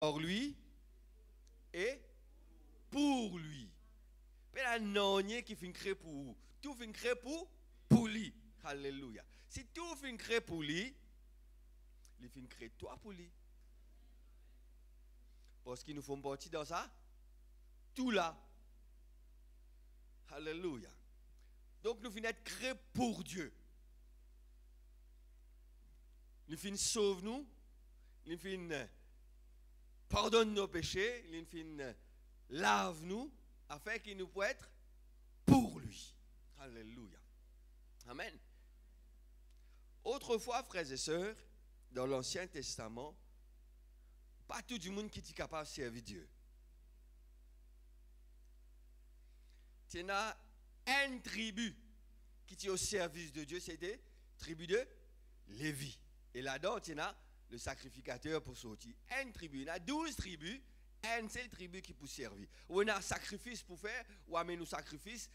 Or lui et pour lui. Mais la non qui fait créer pour vous. Tout fait créer pour lui. Alléluia. Si tout fait créer pour lui, il fait créer toi pour lui. Parce qu'ils nous font partie dans ça. Tout là. Alléluia. Donc nous finissons être créés pour Dieu. Il finit sauve nous. Il finit pardonne nos péchés. Il finit lave nous afin qu'il nous puisse être pour lui. Alléluia. Amen. Autrefois, frères et sœurs, dans l'Ancien Testament, pas tout le monde qui est capable de servir Dieu. Il y a une tribu qui est au service de Dieu, c'est des tribus de Lévi. Et là-dedans, il y a le sacrificateur pour sortir. Une tribu, il y a 12 tribus, une seule tribu qui peut servir. Ou on a un sacrifice pour faire, ou amener un sacrifice,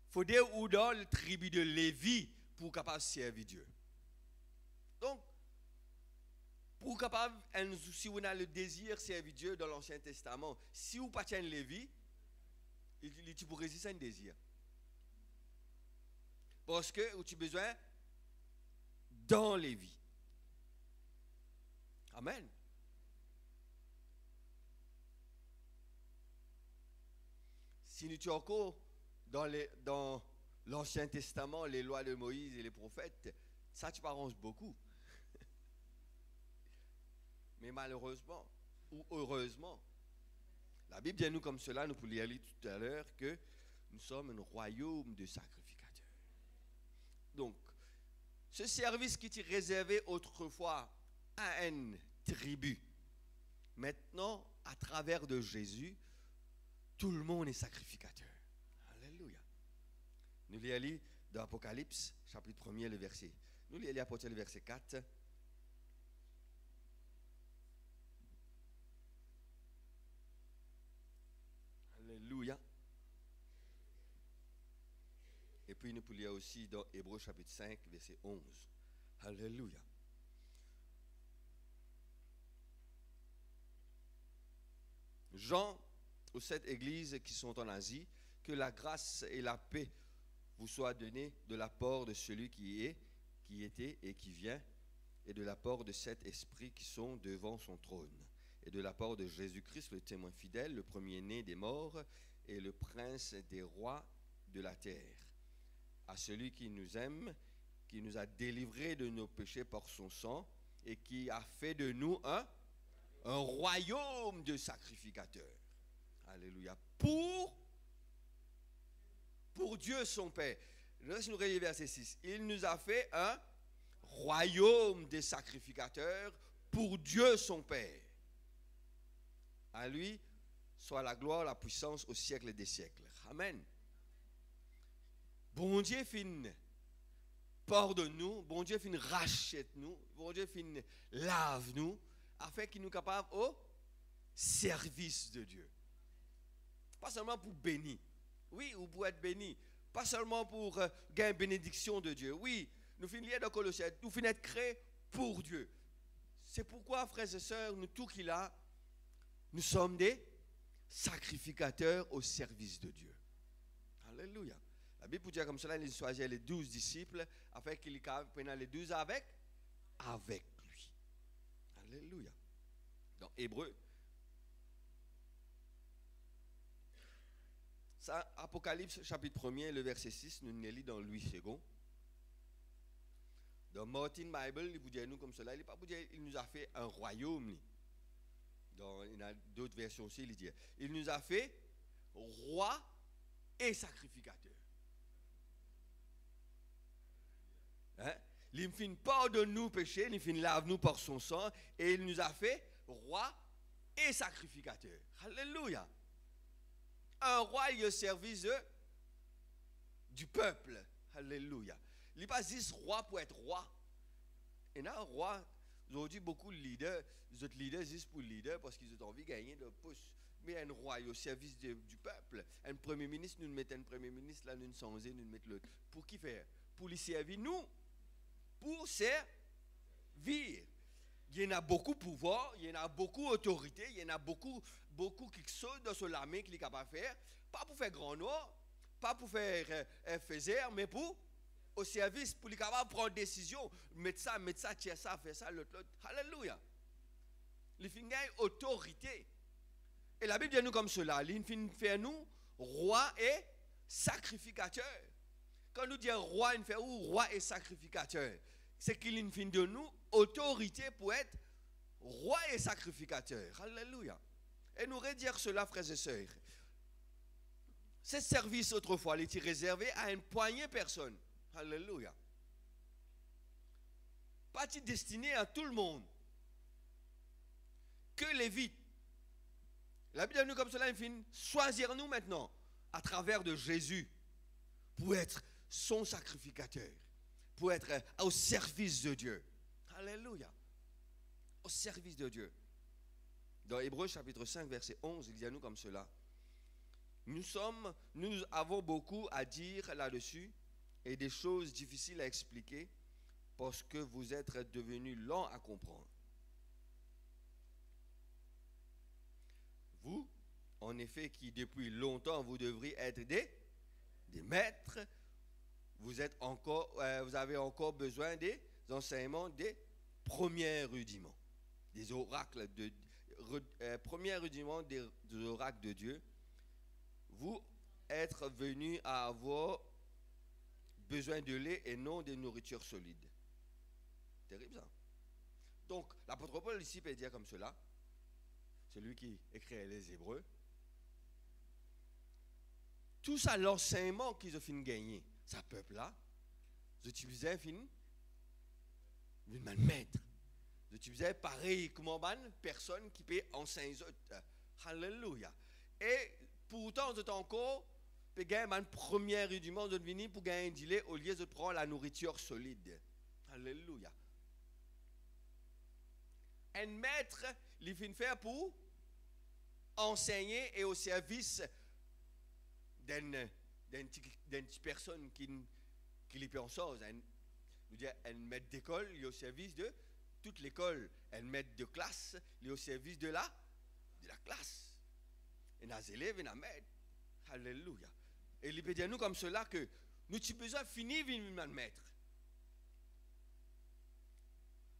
il faut dire ou dans la tribu de Lévi pour capable de servir Dieu. Donc, pour capable, si on a le désir de servir Dieu dans l'Ancien Testament, si vous ne pas Lévi, tu peux résister à un désir. Parce que tu as besoin dans Lévi. Amen. Si nous sommes encore dans l'Ancien Testament, les lois de Moïse et les prophètes, ça tu arrange beaucoup. Mais malheureusement, ou heureusement, la Bible dit nous comme cela, nous pouvons lire tout à l'heure, que nous sommes un royaume de sacrificateurs. Donc, ce service qui était réservé autrefois à une tribu, maintenant, à travers de Jésus, tout le monde est sacrificateur. Alléluia. Nous lisons dans Apocalypse, chapitre 1er, le verset. Nous lisons à partir du verset 4. Alléluia. Et puis nous pouvons lire aussi dans Hébreux chapitre 5, verset 11. Alléluia. Jean, aux 7 églises qui sont en Asie, que la grâce et la paix vous soient données de la part de celui qui est, qui était et qui vient, et de la part de 7 esprits qui sont devant son trône, et de la part de Jésus-Christ, le témoin fidèle, le premier-né des morts, et le prince des rois de la terre. À celui qui nous aime, qui nous a délivrés de nos péchés par son sang, et qui a fait de nous un royaume de sacrificateurs. Alléluia. Pour Dieu son Père. Laisse-nous relire verset 6. Il nous a fait un royaume de sacrificateurs pour Dieu son Père. À lui soit la gloire, la puissance au siècle des siècles. Amen. Bon Dieu fin pardonne-nous, bon Dieu fin rachète-nous, bon Dieu fin lave-nous, afin qu'il nous capable au service de Dieu. Pas seulement pour bénir, oui, ou pour être béni, pas seulement pour gagner bénédiction de Dieu, oui, nous finissons dans Colossiens, nous finissons être créés pour Dieu. C'est pourquoi, frères et sœurs, nous tous qui là, nous sommes des sacrificateurs au service de Dieu. Alléluia. La Bible dit comme cela, il choisit les 12 disciples afin qu'ils prennent les 12 avec lui. Alléluia. Dans Hébreux, ça, Apocalypse chapitre 1er, le verset 6, nous le lisons dans Louis II. Dans Martin Bible, il vous dit nous comme cela, il pas dire il nous a fait un royaume. Il y a d'autres versions aussi, il dit il nous a fait roi et sacrificateur. Hein? Il fin pardonne nous péchés, il fin lave nous par son sang et il nous a fait roi et sacrificateur. Alléluia. Un roi il est au service du peuple. Alléluia. Il n'est pas juste roi pour être roi. Et là, un roi, aujourd'hui, beaucoup de leaders, les autres leaders juste pour leader parce qu'ils ont envie de gagner de pouce. Mais un roi il est au service du peuple. Un premier ministre, nous mettons un premier ministre, là, nous changer, nous mettons l'autre. Pour qui faire? Pour lui servir nous. Pour servir. il y en a beaucoup de pouvoir, il y en a beaucoup d'autorité, il y en a beaucoup qui sautent dans ce lame qu'il est capable de faire, pas pour faire grand noir, pas pour faire faiser, mais pour au service, pour les capables de prendre des décisions, mettre ça, tirer ça, faire ça, l'autre. Alléluia. Il fait une autorité. Et la Bible dit nous comme cela, il fait nous roi et sacrificateur. Quand nous disons roi, il fait où roi et sacrificateur. C'est qu'il fait de nous autorité pour être roi et sacrificateur. Alléluia. Et nous redire cela, frères et sœurs. Ce service autrefois, il était réservé à une poignée de personnes. Alléluia. Pas destiné à tout le monde. Que les vies. La Bible nous comme cela, il finit choisir nous maintenant à travers de Jésus pour être son sacrificateur, pour être au service de Dieu. Alléluia. Au service de Dieu. Dans Hébreux chapitre 5 verset 11, il dit à nous comme cela. Nous avons beaucoup à dire là-dessus et des choses difficiles à expliquer parce que vous êtes devenus lents à comprendre. Vous, en effet, qui depuis longtemps vous devriez être des maîtres, vous avez encore besoin des enseignements des premiers rudiments, des oracles premiers rudiments des oracles de Dieu. Vous êtes venus à avoir besoin de lait et non de nourriture solide. Terrible ça. Donc, l'apôtre Paul ici peut dire comme cela, celui qui écrit les Hébreux, tout ça, l'enseignement qu'ils ont fini de gagner, ce peuple-là, ils utilisaient une maître. Ils utilisaient pareil comme une personne qui peut enseigner les autres. Alléluia. Et pourtant, vous êtes encore pour gagner un premier rudiment de venir pour gagner un délai au lieu de prendre la nourriture solide. Alléluia. Un maître, il finit faire pour enseigner et au service d'une personne qui lui pense. Un maître d'école, il est au service de toute l'école. Un maître de classe, il est au service de la classe. Et les élèves, et les maîtres. Alléluia. Et il peut dire nous comme cela que nous avons besoin de finir de maître.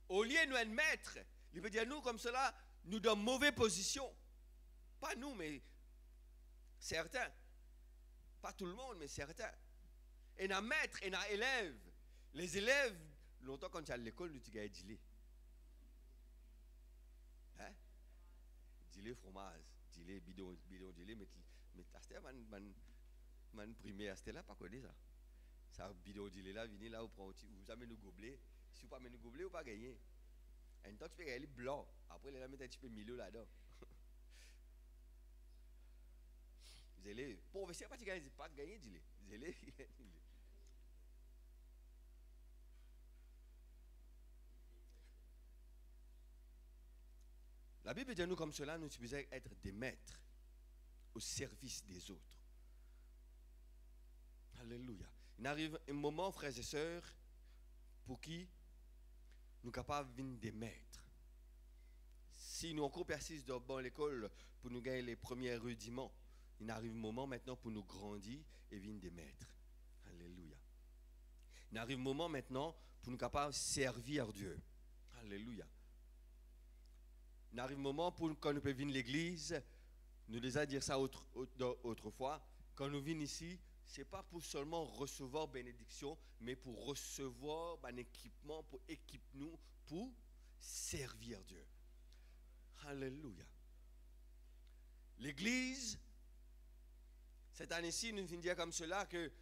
Au lieu de nous être maître, il peut dire nous comme cela, nous dans mauvaise position. Pas nous, mais certains. Pas tout le monde, mais certains. Et nos maîtres et nos élèves. Les élèves, longtemps quand tu es à l'école, nous tu gagnes du hein? Du lait fromage, du lait bidon du lait, mais c'était man primaire, c'était là, pas quoi ça. Ça bidon du lait là, venez là, vous amenez le gobelet. Si vous pas amenez le gobelet, vous pas gagner. Un temps tu peux gagner blanc, après les là mettre un petit peu milieu là-dedans. Vous allez, pour essayer pas de gagner du lait. Vous allez. La Bible dit à nous comme cela, nous devons être des maîtres au service des autres. Alléluia. Il arrive un moment, frères et sœurs, pour qui nous sommes capables de devenir des maîtres. Si nous encore persistons dans l'école pour nous gagner les premiers rudiments, il arrive un moment maintenant pour nous grandir et devenir des maîtres. Alléluia. Il arrive un moment maintenant pour nous capables de servir Dieu. Alléluia. Il arrive un moment pour quand nous pouvons venir à l'église, nous les a dit ça autrefois, quand nous venons ici, ce n'est pas pour seulement recevoir bénédiction, mais pour recevoir un équipement, pour équiper nous, pour servir Dieu. Alléluia. L'église, cette année-ci, nous finissons dire comme cela que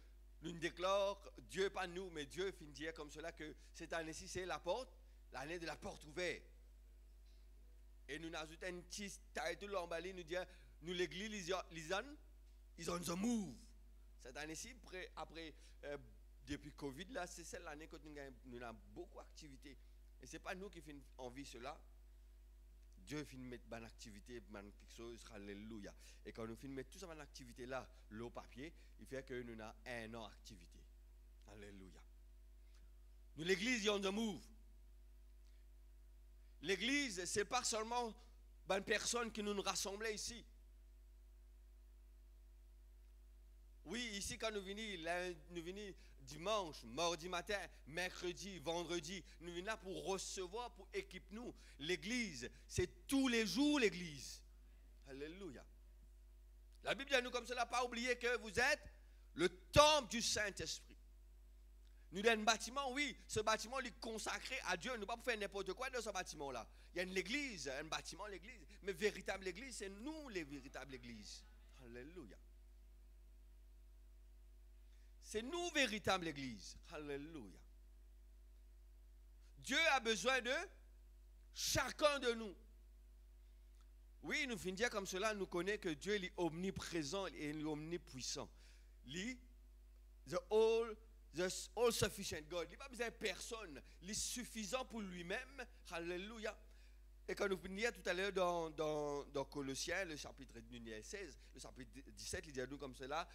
nous déclarons Dieu, pas nous, mais Dieu finit dire comme cela que cette année-ci, c'est l'année de la porte ouverte. Et nous ajoutons un petit title l'emballé, nous disons, nous l'église, ils ont un move. Cette année-ci, après depuis Covid, là, c'est celle l'année que nous avons beaucoup d'activités. Et ce n'est pas nous qui faisons envie cela. Dieu finit de mettre une activité, quelque chose, alléluia. Et quand nous finissons de mettre tout ça dans activité là, le papier, il fait que nous avons un an d'activité. Alléluia. Nous l'église, ils ont un move. L'église, ce n'est pas seulement une personne qui nous rassemblait ici. Oui, ici, quand nous venons dimanche, mardi matin, mercredi, vendredi, nous venons là pour recevoir, pour équiper nous. L'église, c'est tous les jours l'église. Alléluia. La Bible dit à nous comme cela, pas oublier que vous êtes le temple du Saint-Esprit. Nous avons un bâtiment, oui, ce bâtiment est consacré à Dieu. Nous ne pouvons pas faire n'importe quoi dans ce bâtiment-là. Il y a une église, un bâtiment, l'église. Mais véritable église, c'est nous les véritables églises. Alléluia. C'est nous, véritable église. Alléluia. Dieu a besoin de chacun de nous. Oui, nous finissons comme cela, nous connaissons que Dieu est omniprésent et omnipuissant. Lui, the all sufficient God. Il n'a pas besoin de personne. Il est suffisant pour lui-même. Alléluia. Et quand nous finissons tout à l'heure dans Colossiens, le chapitre 16, le chapitre 17, il dit à nous comme cela,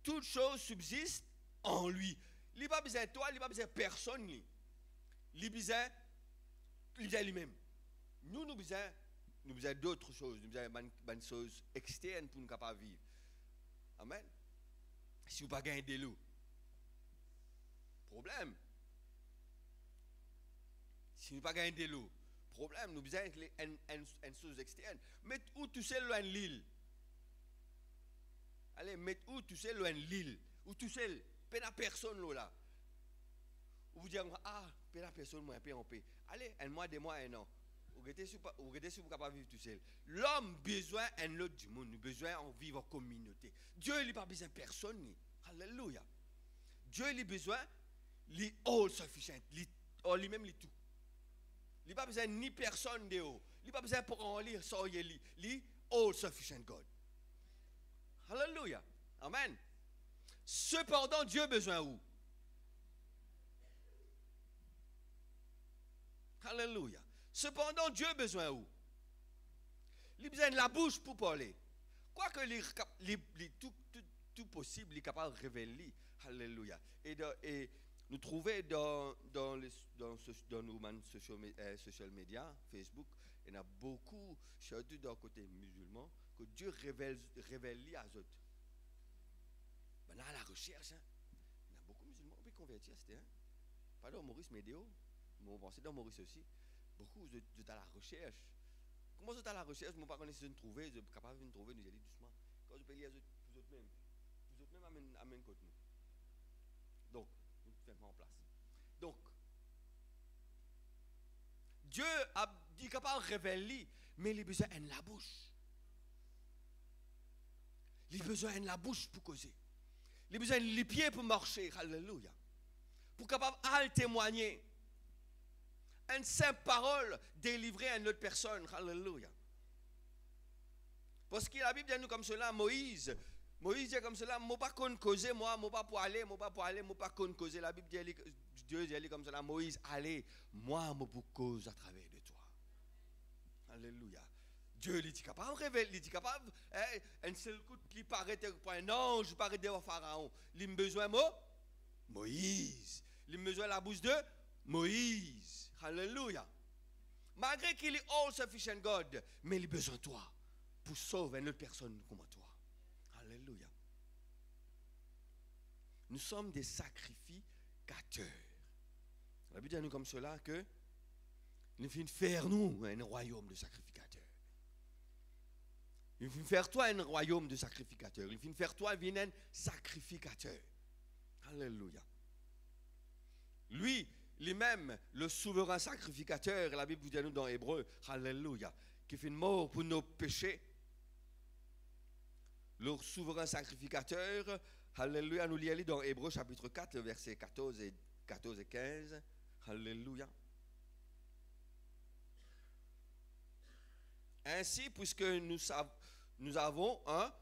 toute chose subsiste en lui. Il n'a pas besoin de toi, il n'a pas besoin de personne. Il a besoin lui-même. Nous avons besoin d'autres choses. Nous avons besoin de choses externes pour nous capables de vivre. Amen. Si vous n'avez pas gagné de l'eau, problème. Si nous n'avons pas gagné de l'eau, problème. Nous avons besoin d'une chose externe. Mettez où tout seul loin de l'île. Allez, mettez où tout seul loin de l'île. Ou tout seul. Pas de personne là. Ou vous dites, ah, pas de personne, moi, en paix. Allez, un mois, 2 mois, 1 an. Vous regardez si vous êtes capable de vivre tout seul. L'homme a besoin d'un autre du monde. Il a besoin de vivre en communauté. Dieu n'a pas besoin de personne. Alléluia. Dieu a besoin, il est all sufficient. Lui-même, il est tout. Il n'a pas besoin ni personne de haut. Il n'a pas besoin pour en lire, sans y lire. Il est all sufficient God. Alléluia. Amen. Cependant, Dieu a besoin où? Alléluia. Cependant, Dieu a besoin où? Il a besoin de la bouche pour parler. Quoique tout possible, il est capable de révéler. Alléluia. Et nous trouvons dans nos social media, Facebook, il y en a beaucoup, surtout dans le côté musulman, que Dieu révèle à eux. Dans la recherche, hein, il y a beaucoup de musulmans qui sont convertis à ce terrain. Pas dans Maurice Médéo, mais on pensait dans Maurice aussi. Beaucoup de à la recherche. Comment vous êtes à la recherche? Moi, pas connaître si vous trouvez, vous êtes capable de trouver, nous allons doucement. Quand je peux lire vous autres même. Vous autres même amènent côté nous. Donc, nous faisons en place. Donc, Dieu est capable de révéler, mais il a besoin de la bouche. Il a besoin de la bouche pour causer. Il a besoin de pieds pour marcher. Alléluia. Pour capable de témoigner. Une simple parole délivrée à une autre personne. Alléluia. Parce que la Bible dit nous comme cela, Moïse dit comme cela, moi pas qu'on causer, moi pas pour aller, moi pas qu'on causer. La Bible dit, Dieu dit comme cela, Moïse, allez, moi pour cause à travers de toi. Alléluia. Dieu il est capable de révéler, il est capable, un seul coup qui paraît pour un ange, paraît devant Pharaon. Il a besoin de Moïse. Il a besoin de la bouche de Moïse. Alléluia. Malgré qu'il est all sufficient God, mais il a besoin de toi pour sauver une autre personne comme toi. Alléluia. Nous sommes des sacrificateurs. La Bible dit nous comme cela que nous finissons faire nous un royaume de sacrificateurs. Il finit faire toi un royaume de sacrificateurs. Il finit faire toi un sacrificateur. Alléluia. Lui-même, le souverain sacrificateur, la Bible dit à nous dans Hébreu, Alléluia, qui fait une mort pour nos péchés. Le souverain sacrificateur, Alléluia, nous lisons dans Hébreu chapitre 4, versets 14 et 15. Alléluia. Ainsi, puisque nous avons un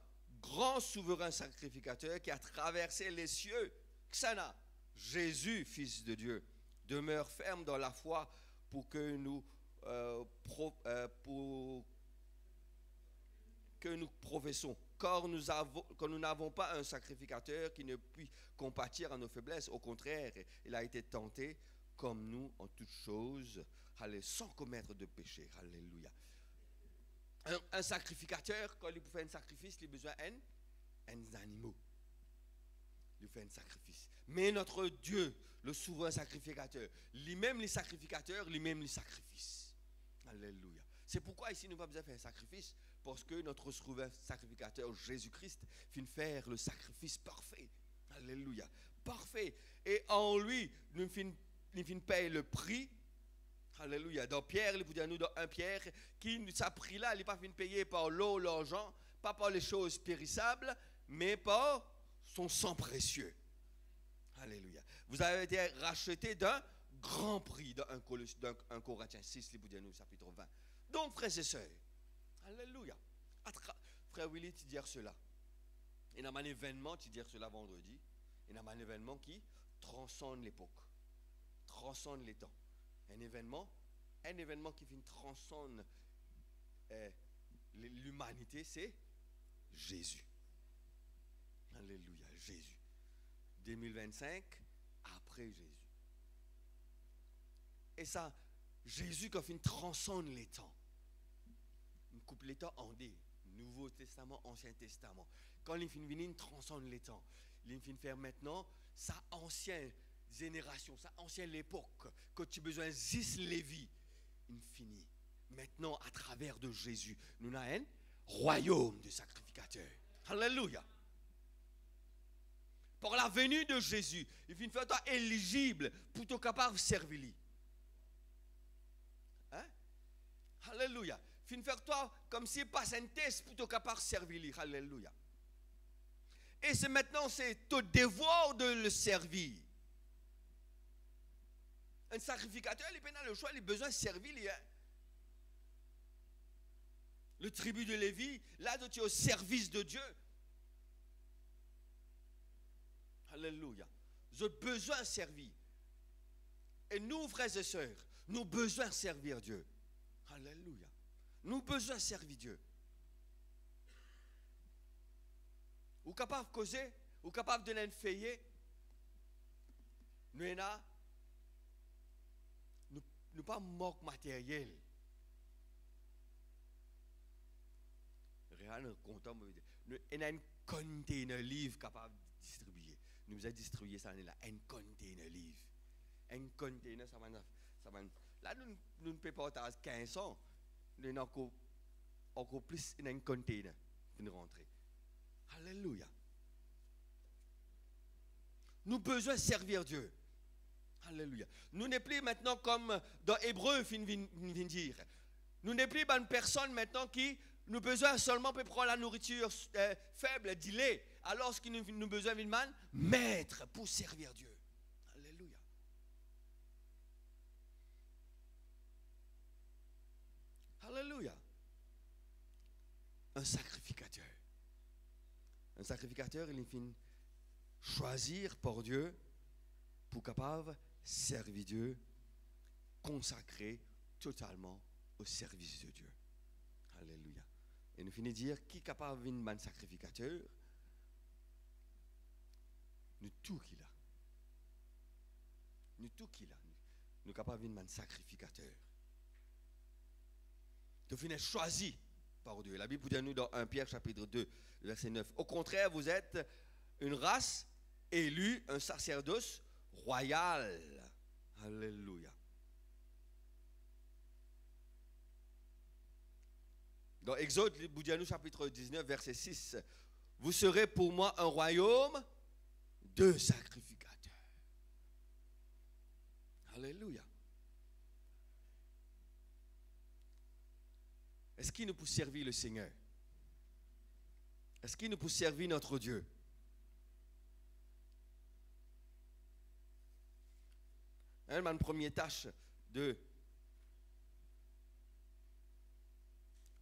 grand souverain sacrificateur qui a traversé les cieux, Xana, Jésus, Fils de Dieu, demeure ferme dans la foi pour que nous professons. Car nous n'avons pas un sacrificateur qui ne puisse compatir à nos faiblesses. Au contraire, il a été tenté comme nous en toutes choses, sans commettre de péché. Alléluia. Un sacrificateur, quand il fait un sacrifice, il a besoin d'un animal. Il fait un sacrifice. Mais notre Dieu, le souverain sacrificateur, lui-même les sacrificateurs, lui-même les sacrifices. Alléluia. C'est pourquoi ici nous n'avons pas besoin de faire un sacrifice, parce que notre souverain sacrificateur, Jésus-Christ, finit faire le sacrifice parfait. Alléluia. Parfait. Et en lui, nous finissons payer le prix. Alléluia. Dans Pierre, il vous dit à nous dans 1 Pierre, qui ça prix là, il n'est pas fini payé par l'eau, l'argent, pas par les choses périssables, mais par son sang précieux. Alléluia. Vous avez été racheté d'un grand prix dans 1 Corinthiens 6, il vous dit à nous, chapitre 20. Donc, frères et sœurs, alléluia. Frère Willy, tu dis cela. Il y a un événement, tu dis cela vendredi. Il y a un événement qui transcende l'époque, transcende les temps. Un événement qui transcende l'humanité, c'est Jésus. Alléluia, Jésus. 2025, après Jésus. Et ça, Jésus, quand il transcende les temps, il coupe les temps en deux. Nouveau Testament, Ancien Testament. Quand il finit, il transcende les temps. Il finit faire maintenant sa ancienne génération, sa ancienne époque, que tu as besoin de 10 Lévi. Il finit. Maintenant, à travers de Jésus, nous avons un royaume de sacrificateurs. Alléluia. Pour la venue de Jésus, il finit faire toi éligible pour être capable de servir. Hein? Alléluia. Il finit faire toi comme s'il passe un test pour être capable de servir. Alléluia. Et c'est maintenant, c'est ton devoir de le servir. Un sacrificateur, il n'a pas le choix, il a besoin de servir. Le tribu de Lévi, là, tu es au service de Dieu. Alléluia. J'ai besoin de servir. Et nous, frères et sœurs, nous avons besoin de servir Dieu. Alléluia. Nous avons besoin de servir Dieu. Vous êtes capable de causer, vous êtes capable de l'inféyer. Nous ne pas manque matériel. Rien de content. Nous avons un container livre capable de distribuer. Nous avons distribué ça là, un container livre. Un container, ça va. Là, nous ne pouvons pas 15 ans. Nous avons encore plus un container pour nous rentrer. Alléluia. Nous avons besoin de servir Dieu. Alléluia. Nous n'est plus maintenant comme dans Hébreu, vient dire. Nous n'est plus une personne maintenant qui nous besoin seulement pour prendre la nourriture faible, dilée, alors qu'il nous besoin d'une man, maître pour servir Dieu. Alléluia. Alléluia. Un sacrificateur. Un sacrificateur, il finit choisir pour Dieu pour capable servir Dieu, consacré totalement au service de Dieu. Alléluia. Et nous finissons de dire qui est capable de devenir un sacrificateur? Nous tout qu'il a. Nous tout qu'il a. Nous sommes capables de devenir un sacrificateur. Nous finissons choisi par Dieu. La Bible dit à nous dans 1 Pierre chapitre 2, verset 9. Au contraire, vous êtes une race élue, un sacerdoce royal. Alléluia. Dans Exode, il dit à nous chapitre 19, verset 6. Vous serez pour moi un royaume de sacrificateurs. Alléluia. Est-ce qu'il nous peut servir le Seigneur? Est-ce qu'il nous peut servir notre Dieu? Ma première tâche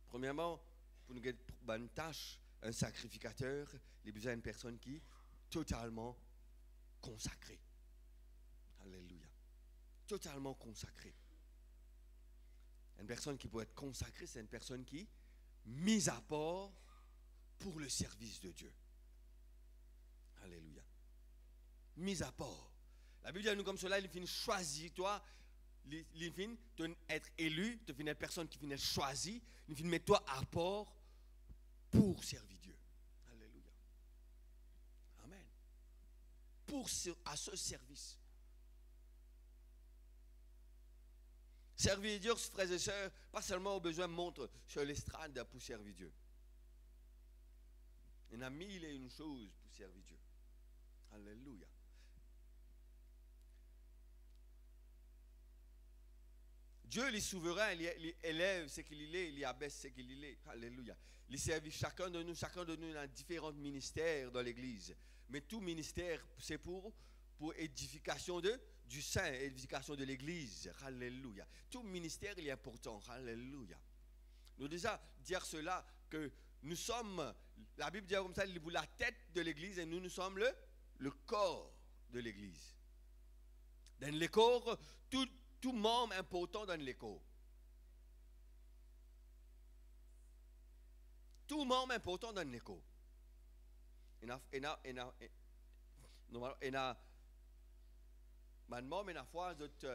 premièrement, pour nous gagner une tâche, un sacrificateur, il a besoin d'une personne qui est totalement consacrée. Alléluia. Totalement consacrée. Une personne qui peut être consacrée, c'est une personne qui est mise à part pour le service de Dieu. Alléluia. Mise à part. La Bible dit à nous comme cela, il finit choisir toi, il finit être élu, il finit être personne qui finit être choisi, il finit mettre toi à port pour servir Dieu. Alléluia. Amen. À ce service. Servir Dieu, frères et sœurs, pas seulement au besoin de montre sur l'estrade pour servir Dieu. Il y a mille et une choses pour servir Dieu. Alléluia. Dieu, il est souverain, il élève ce qu'il est, il abaisse ce qu'il est. Alléluia. Il servit chacun de nous a différents ministères dans l'Église. Mais tout ministère, c'est pour édification du saint, édification de l'Église. Alléluia. Tout ministère, il est important. Alléluia. Nous déjà dire cela, que nous sommes, la Bible dit comme ça, il est la tête de l'Église et nous sommes le corps de l'Église. Dans le corps, tout membre important dans le corps. Tout membre important dans le corps. Maintenant, mais la fois, vous êtes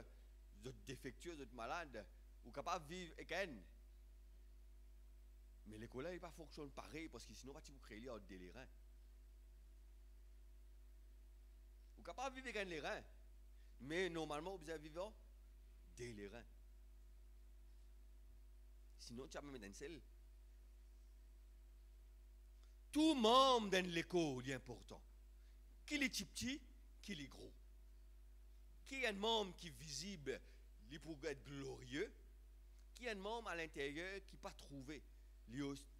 défectueux, vous êtes malade, vous êtes capable de vivre avec elle. Mais l'école là, il ne fonctionne pas pareil, parce que sinon, vous créez un délirant. Vous êtes capable de vivre avec les reins. Mais normalement, vous êtes vivant délirant. Sinon, tu vas me mettre dans celle. Tout membre dans l'école est important. Qu'il est petit, qu'il est gros. Qu'il y a un membre qui est visible, il pourrait être glorieux. Qu'il y a un membre à l'intérieur qui n'est pas trouvé.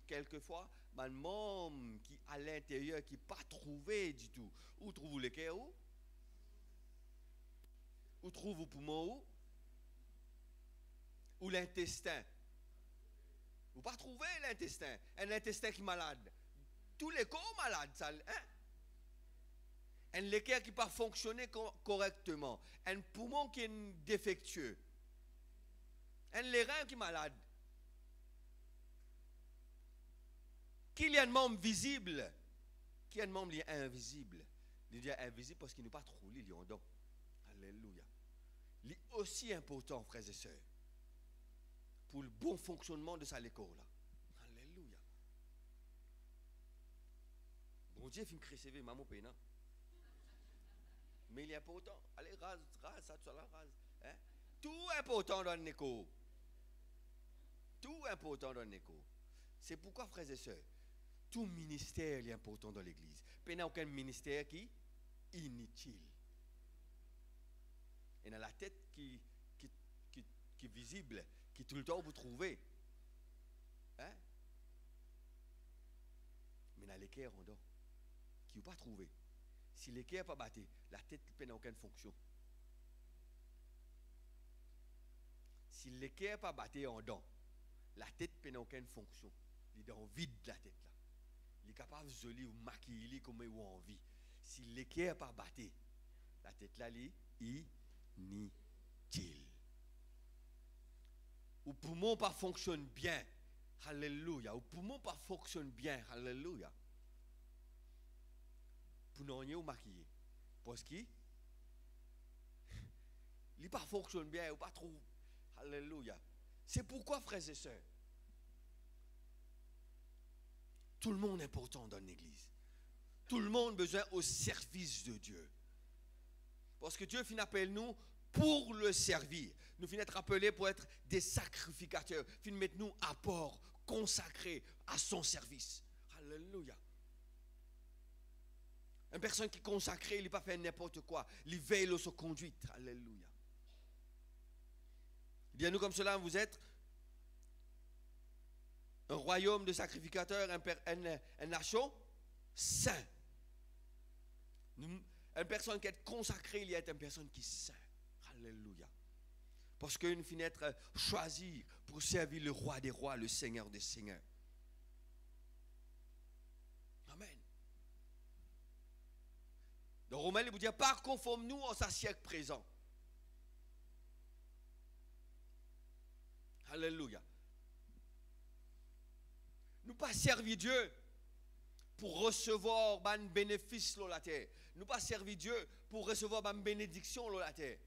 Quelquefois, un membre qui à l'intérieur qui n'est pas trouvé du tout. Où trouvez-vous le cœur? Où trouvez-vous le poumon? Ou l'intestin? Vous ne pas trouver l'intestin. Un intestin qui est malade. Tous les corps malades, ça, hein? Un l'équerre qui ne pas fonctionner correctement. Un poumon qui est défectueux. Un les reins qui est malade. Qu'il y a un membre visible, qu'il y a un membre invisible. Il dit invisible parce qu'il n'est pas trop lié en dedans. Alléluia. Il est aussi important, frères et sœurs, pour le bon fonctionnement de sa école là. Alléluia. Bon Dieu, il me crée maman pénant. Mais il est important. Allez, rase, ça, tu là, rase. Hein? Tout important dans l'école. Tout important dans l'école. C'est pourquoi, frères et sœurs, tout ministère est important dans l'Église. Il n'y a aucun ministère qui est inutile. Et dans la tête qui est visible, qui tout le temps vous trouvez. Hein? Mais dans l'équerre, on dort. Qui ne pas trouvé. Si l'équerre n'est pas battu, la tête n'a aucune fonction. Si l'équerre n'est pas battu en dents, la tête n'a aucune fonction. Il est dans le vide de la tête là. Il est capable de joli ou maquiller comme il a envie. Si l'équerre n'est pas battu, la tête là est inutile. Ou poumon pas fonctionne bien. Alléluia. Ou poumon pas fonctionne bien. Alléluia. Pour nous ou maquiller. Parce qu'il ne pas fonctionne bien ou pas trop. Alléluia. C'est pourquoi, frères et sœurs, tout le monde est important dans l'église. Tout le monde a besoin au service de Dieu. Parce que Dieu finit appelle nous pour le servir. Nous finit être appelés pour être des sacrificateurs. Finit mettre nous à port, consacrés à son service. Alléluia. Une personne qui est consacrée, il n'est pas fait n'importe quoi. Il veille sur sa conduite. Alléluia. Bien nous comme cela, vous êtes un royaume de sacrificateurs, une nation saint. Une personne qui est consacrée, il y a une personne qui est saint. Alléluia. Parce qu'il finit être choisi pour servir le roi des rois, le seigneur des seigneurs. Amen. Dans Romains, il vous dit, pas conforme-nous en sa siècle présent. Alléluia. Nous pas servir Dieu pour recevoir un bénéfice sur la terre. Nous pas servir Dieu pour recevoir une bénédiction sur la terre.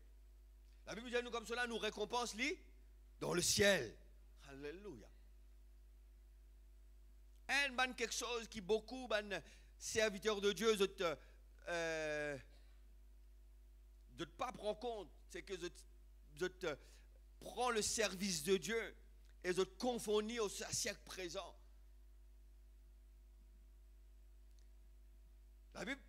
La Bible dit nous comme cela, nous récompense lui dans le ciel. Alléluia. Un quelque chose qui beaucoup de serviteurs de Dieu de ne pas prendre compte, c'est que je te prends le service de Dieu et je te confondis au siècle présent. La Bible,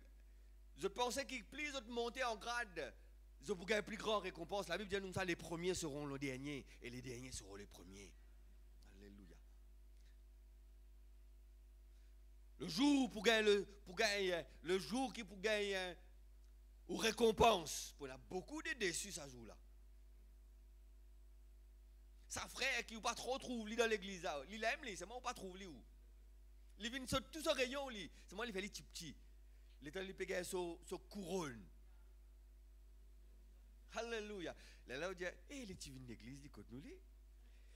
je pensais qu'il plus de monter en grade, je pourrais gagner plus grande récompense. La Bible dit nous ça, les premiers seront les derniers et les derniers seront les premiers. Alléluia. Le jour pour gagner le jour qui pour gagner ou récompense. On a beaucoup de déçus ce jour-là. Sa frère qui ou pas trop trouve dans l'église là, il aime lui, c'est moi ou pas trouve lui où. Il vient sur tout ce rayon lui, c'est moi il fait les petits. L'état lui paye son couronne. Alléluia. Là on dit les petits viennent d'église dit côté nous lui.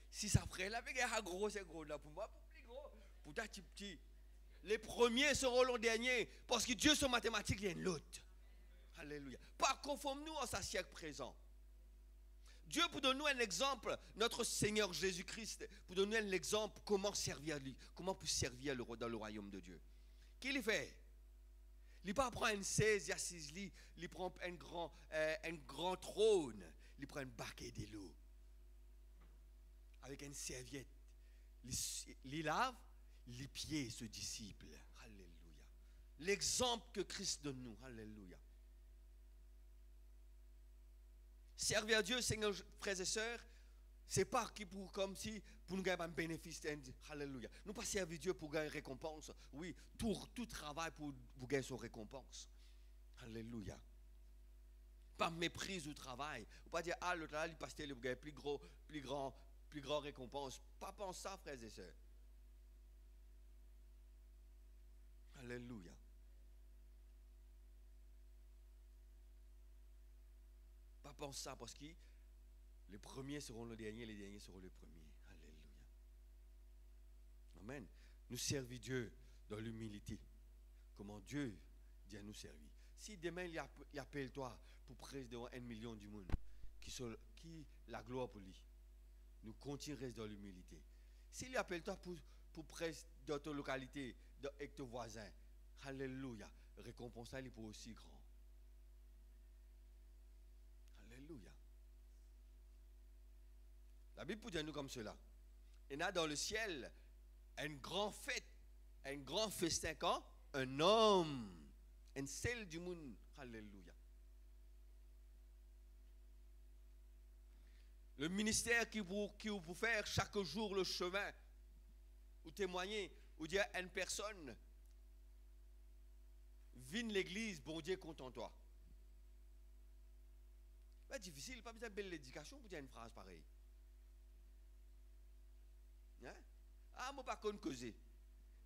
Si sa frère là paye un gros c'est gros là pour moi pour plus gros, pour ta petit. Les premiers seront les derniers parce que Dieu son mathématique il y a une l'autre. Alléluia. Pas conforme-nous à sa siècle présent. Dieu, pour donner nous un exemple, notre Seigneur Jésus-Christ, pour donner un exemple, comment servir à lui, comment pour servir dans le royaume de Dieu. Qu'il fait? Il ne prend pas une 16, il assise, il prend un grand trône, il prend un baquet de l'eau, avec une serviette, il lave les pieds, ce disciple. Alléluia. L'exemple que Christ donne nous. Alléluia. Servir à Dieu, Seigneur, frères et sœurs, c'est pas comme si pour nous gagner un bénéfice. Alléluia. Nous pas servir Dieu pour gagner une récompense. Oui, tout travail pour vous gagner son récompense. Alléluia. Pas méprise du travail. Ou pas dire, l'autre là, il pasteur, il gagne plus grand récompense. Pas penser ça, frères et sœurs. Alléluia. Pas penser ça parce que les premiers seront les derniers seront les premiers. Alléluia. Amen. Nous servir Dieu dans l'humilité. Comment Dieu dit à nous servir. Si demain il appelle toi pour prêcher devant 1 million du monde, qui la gloire pour lui, nous continuons rester dans l'humilité. S'il appelle toi pour prêcher dans ta localité, avec tes voisins, alléluia, récompense il pour aussi grand. Alléluia. La Bible dit à nous comme cela. Il y a dans le ciel une grande fête, un grand festin quand un homme, un seul du monde. Alléluia. Le ministère qui vous faire chaque jour le chemin, ou témoigner, ou dire à une personne, viens l'église, bon Dieu content toi. C'est difficile, pas besoin de belle éducation pour dire une phrase pareille. Hein? Ah, moi pas qu'on causer.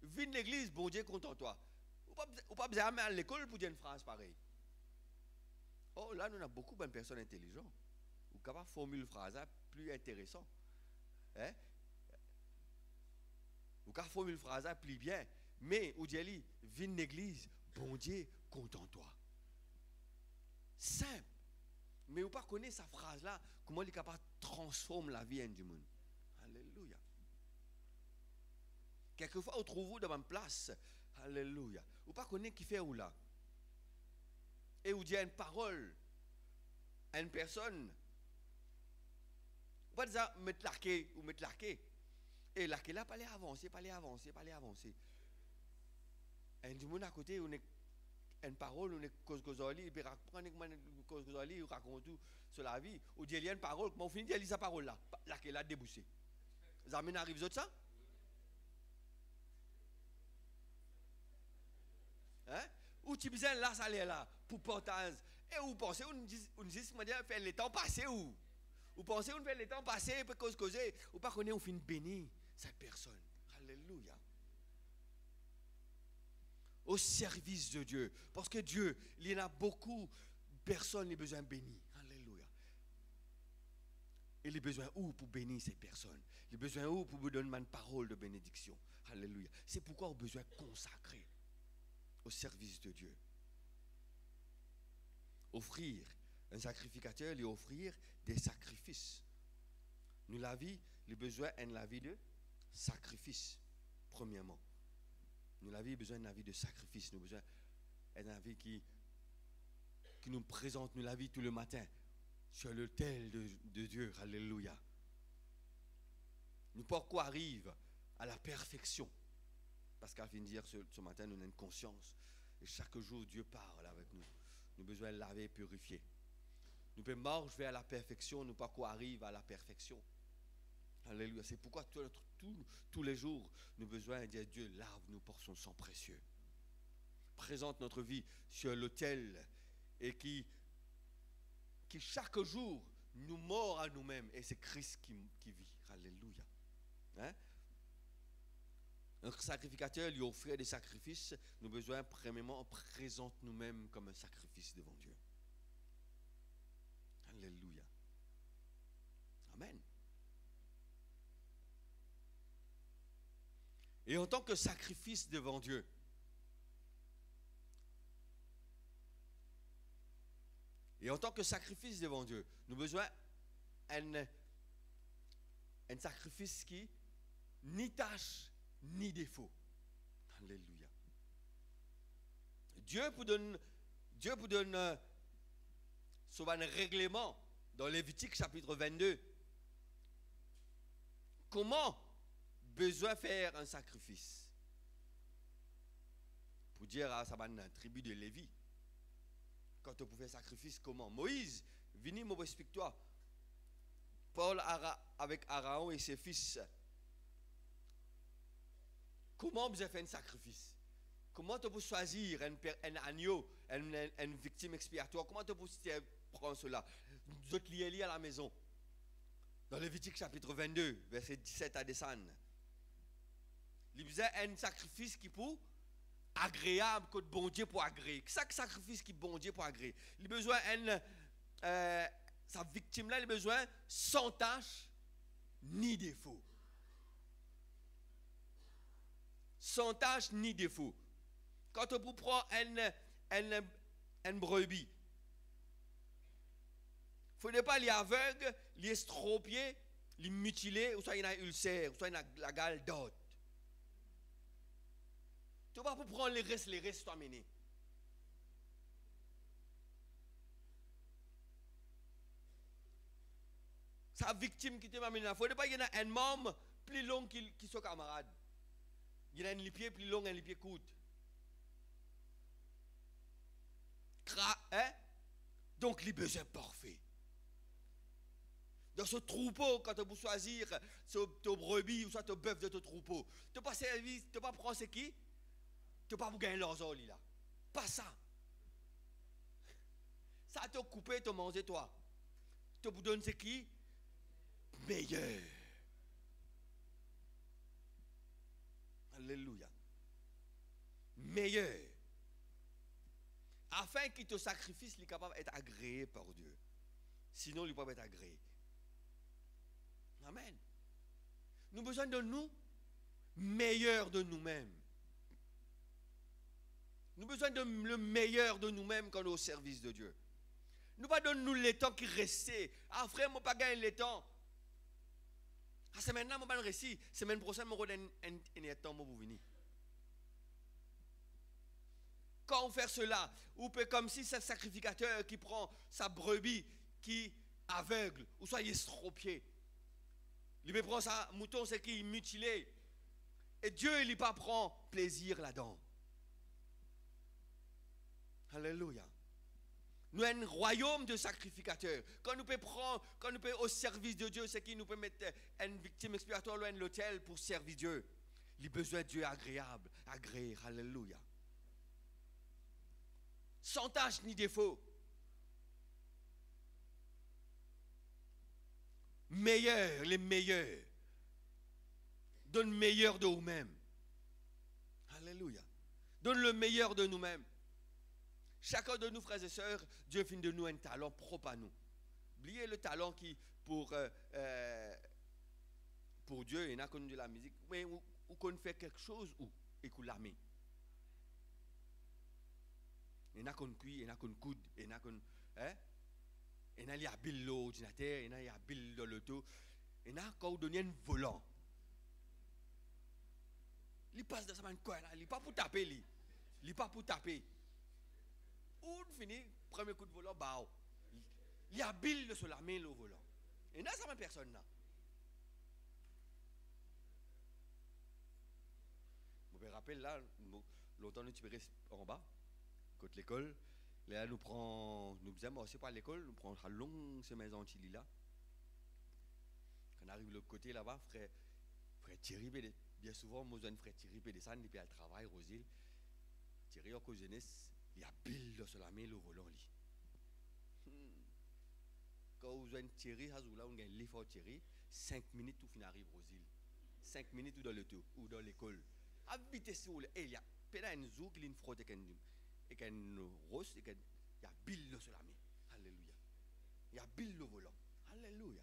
Viens l'église, bon Dieu content toi. Ou pas besoin d'aller à l'école pour dire une phrase pareille. Oh, là, nous avons beaucoup de personnes intelligentes. Ou capable de formuler une phrase plus intéressante. Hein? Ou capable de formuler une phrase plus bien. Mais, ou dit, viens l'église, bon Dieu content toi. Simple. Mais vous ne connaissez pas sa phrase-là, comment il est capable de transformer la vie du monde. Alléluia. Quelquefois, vous trouvez dans une place. Alléluia. Vous ne connaissez pas qui fait où là. Et vous dites une parole à une personne. Vous ne pouvez pas dire mettre larqué ou mettre larqué. Et larqué là, pas aller avancer. Et du monde à côté, on est une parole, on est cause et puis prendre une cause on raconte tout sur la vie. Ou dire il y a une parole, comment on finit de lire sa parole là, là qu'elle a débouché. Vous avez arrivé de ça? Hein? Ou tu besoin là ça là pour portage. Et vous pensez on dit faire le temps passer où? Vous pensez on fait le temps passer pour causer ou pas connaître on finit bénir cette personne. Alléluia. Au service de Dieu. Parce que Dieu, il y en a beaucoup de personnes qui ont besoin de bénir. Alléluia. Il a besoin où pour bénir ces personnes? Il a besoin où pour vous donner une parole de bénédiction? Alléluia. C'est pourquoi on a besoin de consacrer. au service de Dieu. Offrir un sacrificateur, lui offrir des sacrifices. Nous, la vie, le besoin est la vie de sacrifice, premièrement. Nous, la vie, besoin d'une vie de sacrifice. Nous, besoin d'une vie qui nous présente, nous, la vie tout le matin, sur l'autel de Dieu. Alléluia. Nous, pourquoi arrive à la perfection? Parce qu'à fin de dire, ce matin, nous avons une conscience. Et chaque jour, Dieu parle avec nous. Nous avons besoin de laver et purifier. Nous pouvons marcher vers la perfection, nous pas quoi arrive à la perfection. Alléluia. C'est pourquoi tous les jours, nous avons besoin de dire Dieu, lave-nous pour son sang précieux. Présente notre vie sur l'autel et qui chaque jour nous mord à nous-mêmes. Et c'est Christ qui vit. Alléluia. Hein? Un sacrificateur lui offrir des sacrifices, nous avons besoin premièrement présente nous-mêmes comme un sacrifice devant Dieu. Alléluia. Amen. Et en tant que sacrifice devant Dieu, nous avons besoin d'un sacrifice qui ni tâche ni défaut. Alléluia. Dieu vous donne sur un règlement dans Lévitique chapitre 22. Comment besoin faire un sacrifice? Pour dire à sa tribu de Lévi, quand on pouvait faire sacrifice, comment? Moïse, venez, moi explique-toi. Paul avec Aaron et ses fils. Comment vous avez fait un sacrifice? Comment tu peux choisir un agneau, une victime expiatoire? Comment tu peux prendre cela? Vous êtes liés à la maison. Dans Lévitique chapitre 22, verset 17 à descendre. Il faisait un sacrifice qui pour agréable, que bon Dieu pour agréer. Chaque sacrifice qui bon Dieu pour agréer. Il a besoin sa victime là, il a besoin sans tâche ni défaut. Sans tâche ni défaut. Quand on prend une brebis, il ne faudrait pas les aveugle, les estropier, les mutiler, ou soit il y a un ulcère, ou soit il y a la gale d'autre. Tu ne vas pas prendre les restes, toi mener. Sa victime qui te m'a mené, il ne faudrait pas qu'il y ait un membre plus long qui soit camarade. Il y a un pied plus long, un pied court. Hein? Donc, les besoins parfaits. Dans ce troupeau, quand tu veux choisir ton brebis ou soit ton bœuf de ton troupeau, tu ne peux pas prendre ce qui? Tu ne peux pas gagner l'argent là. Pas ça. Ça te coupé, te mangé toi. Tu peux donner ce qui? Meilleur. Alléluia. Meilleur. Afin qu'il te sacrifice, il est capable d'être agréé par Dieu. Sinon, il ne peut pas être agréé. Amen. Nous avons besoin de nous, meilleur de nous-mêmes. Nous avons besoin de le meilleur de nous-mêmes quand nous sommes au service de Dieu. Nous pas donner nous le temps qui reste. Ah frère, moi pas gagner le temps. Ah semaine là, moi pas le récit. Semaine prochaine, moi donne un temps pour venir. Quand on fait cela, ou peut comme si c'est un sacrificateur qui prend sa brebis qui aveugle ou soit estropié. Il peut prendre sa mouton, c'est qui est mutilé. Et Dieu, il ne pas prend plaisir là-dedans. Alléluia. Nous avons un royaume de sacrificateurs. Quand nous pouvons au service de Dieu, c'est qui nous peut mettre une victime expiatoire loin de l'autel pour servir Dieu. Il a besoin de Dieu agréable, agréé. Alléluia. Sans tâche ni défaut. Meilleur, les meilleurs. Donne le meilleur de nous-mêmes. Alléluia. Donne le meilleur de nous-mêmes. Chacun de nous, frères et sœurs, Dieu fait de nous un talent propre à nous. Oubliez le talent qui, pour Dieu, il n'a connu de la musique, mais où qu'on fait quelque chose, ou écoute l'armée. Il y en a qu'on cuit, il y en a qu'on coude, il y en a qu'on. Hein? Il y en a qui habillent l'ordinateur, il y en a qui habillent l'auto. Il y en a qui ont donné un volant. Il passe dans sa main quoi là? Il n'est pas pour taper, il n'est pas pour taper. Ou finit, premier coup de volant, bah. Il habille sur la main le volant. Il n'y a pas personne là. Je me rappelle là, longtemps nous tirais en bas, côté l'école. Là nous faisons aussi pas l'école, nous prenons une longue semaine en Chili là. Quand on arrive de l'autre côté là-bas, frère Thierry, bien souvent, moi je frère Thierry descend depuis le travail, Rosil. Thierry en jeunesse, il habille sur la main le volant. Quand vous avez Thierry, là on gagne l'effort Thierry, 5 minutes tout fin arrive aux îles. 5 minutes ou dans l'auto ou dans l'école. Habitez sur le. Il y a peut-être un zou qui a une fraude et une rose et il y a Bill sur la main. Alléluia. Il y a Bill le volant. Alléluia.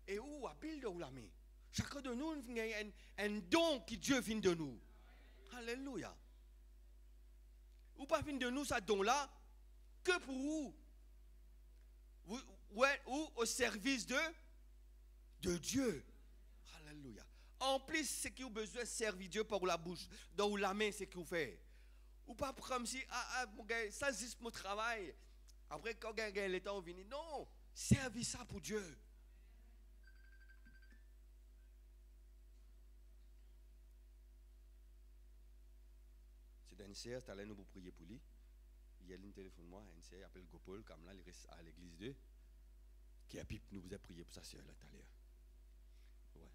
Et où a Bill de la main? Chacun de nous a un don qui Dieu vient de nous. Alléluia. Ou pas vient de nous ce don-là que pour vous. Ou au service de Dieu. Alléluia. En plus, c'est qui a besoin de servir Dieu par la bouche, dans la main, c'est ce qu'il fait. Ou pas comme si, ça c'est mon travail. Après, quand le temps vient, non, servis ça pour Dieu. C'est d'un CR, tu allais nous prier pour lui. Il y a un téléphone moi, un CR, il appelle Gopol, comme là, il reste à l'église 2. Qui a pipe, nous vous a prié pour sa soeur là tout à l'heure. Ouais,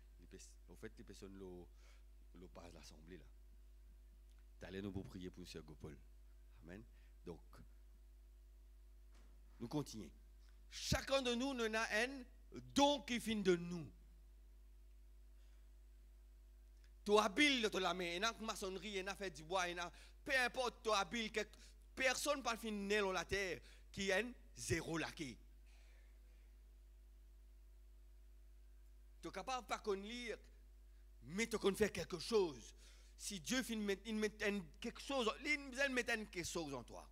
en fait, les personnes le passent l'assemblée là. T'allez nous pour prier pour soeur Gopol. Amen. Donc, nous continuons. Chacun de nous a un don qui vient de nous. Tu habiles de la main, il y a une maçonnerie, il y a fait du bois, peu importe, tu habiles, personne ne finit dans la terre qui a un zéro laqué. Tu es capable pas de lire, mais tu peux faire quelque chose. Si Dieu met quelque chose, il met quelque chose en toi.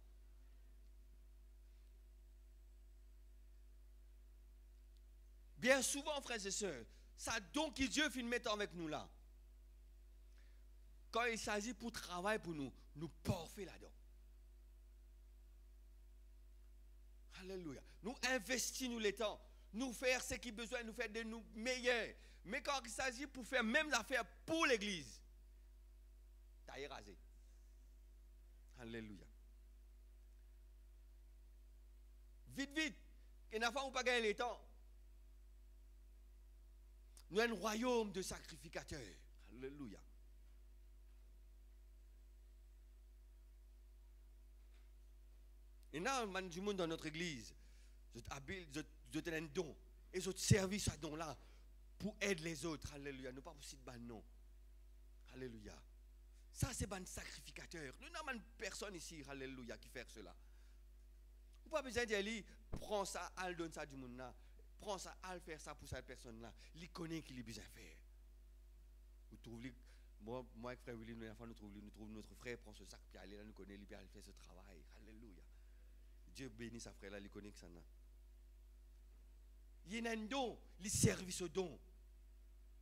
Bien souvent, frères et sœurs, ça don que Dieu met avec nous là. Quand il s'agit pour travailler pour nous, nous parfait là-dedans. Alléluia. Nous investissons nous le temps. Nous faire ce qui est besoin, nous faire de nous meilleurs. Mais quand il s'agit pour faire même affaires pour l'église, t'as érasé. Alléluia. Vite, vite. Il n'a pas gagner le temps. Nous avons un royaume de sacrificateurs. Alléluia. Et là, du monde dans notre église, je te donne un don. Et je te servis ce don-là pour aider les autres. Alléluia. Nous ne pas aussi de non. Alléluia. Ça, c'est un sacrificateur. Nous n'avons pas personne ici, alléluia, qui fait cela. Vous n'avez pas besoin d'aller prendre ça, à donner ça du monde là. Prends ça, à faire ça pour cette personne-là. Il connaît qu'il a besoin de faire. Vous trouvez, moi avec frère Willy, nous trouvons notre frère, prend ce sac, puis aller là, nous connaît, il fait ce travail. Alléluia. Dieu bénit sa frère là, il connaît que ça. Il y a un don, il servit ce don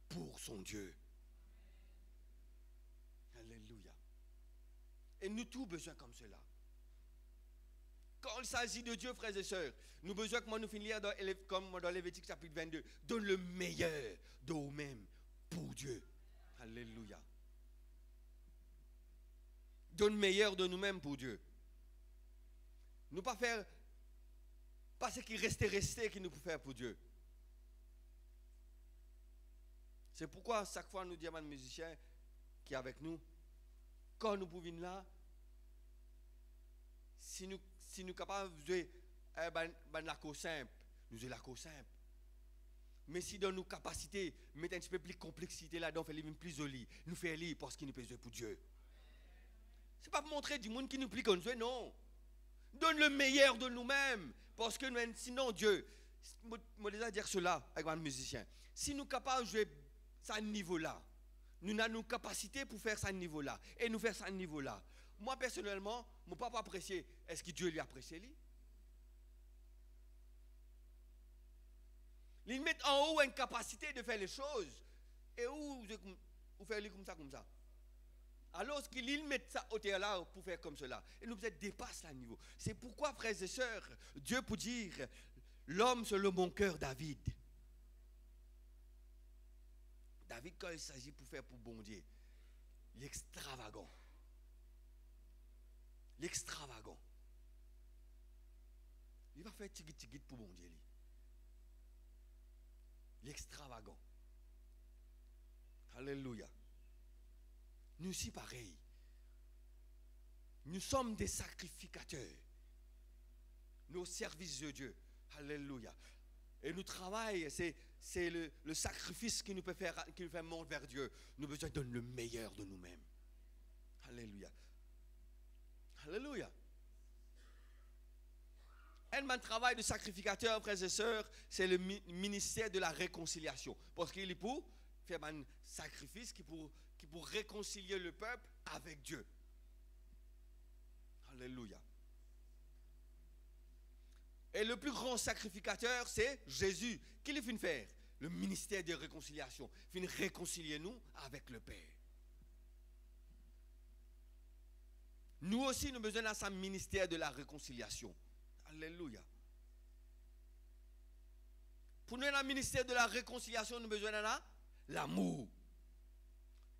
pour son Dieu. Alléluia. Et nous tous besoin comme cela. Quand il s'agit de Dieu, frères et sœurs, nous avons besoin que moi nous finir comme dans Lévitique chapitre 22. Donne le meilleur de vous-même pour Dieu. Alléluia. Donne le meilleur de nous-mêmes pour Dieu. Nous pas faire pas ce qui restait qui nous peut faire pour Dieu. C'est pourquoi chaque fois nous disons à un musicien qui est avec nous, quand nous pouvons là, si nous sommes capables de jouer la cause simple, nous jouons la cause simple. Mais si dans nos capacités, mettre un petit peu plus de complexité là-dedans, faire les mêmes plus joli, nous faire lire parce qu'il nous peut jouer pour Dieu. Ce n'est pas pour montrer du monde qui nous plie qu'on joue, non. Donne le meilleur de nous-mêmes. Parce que sinon, Dieu, je déjà dire cela avec un musicien. Si nous sommes capables de jouer à ce niveau-là, nous avons nos capacités pour faire ça à ce niveau-là. Et nous faire ça à ce niveau-là. moi personnellement, mon papa apprécié, est-ce que Dieu lui apprécie lui? Il met en haut une capacité de faire les choses. Et où faire les comme ça. Alors qu'il met ça au terre là pour faire comme cela. Et nous peut-être dépasse le niveau. C'est pourquoi, frères et sœurs, Dieu peut dire, l'homme selon mon cœur, David. David, quand il s'agit pour faire pour bon Dieu, l'extravagant. L'extravagant. Il va faire tigit pour bon Dieu. L'extravagant. Alléluia. Nous aussi pareil. Nous sommes des sacrificateurs. Nos services de Dieu. Alléluia. Et nous travaillons, c'est le sacrifice qui nous fait monter vers Dieu. Nous avons besoin de donner le meilleur de nous-mêmes. Alléluia. Alléluia. Un travail de sacrificateur, frères et sœurs, c'est le ministère de la réconciliation. Parce qu'il est pour faire un sacrifice qui pour réconcilier le peuple avec Dieu. Alléluia. Et le plus grand sacrificateur, c'est Jésus. Qu'est-ce qu'il fait faire? Le ministère de réconciliation. Il fait réconcilier nous avec le Père. Nous aussi, nous avons besoin de ce ministère de la réconciliation. Alléluia. Pour nous, dans le ministère de la réconciliation, nous avons besoin de l'amour.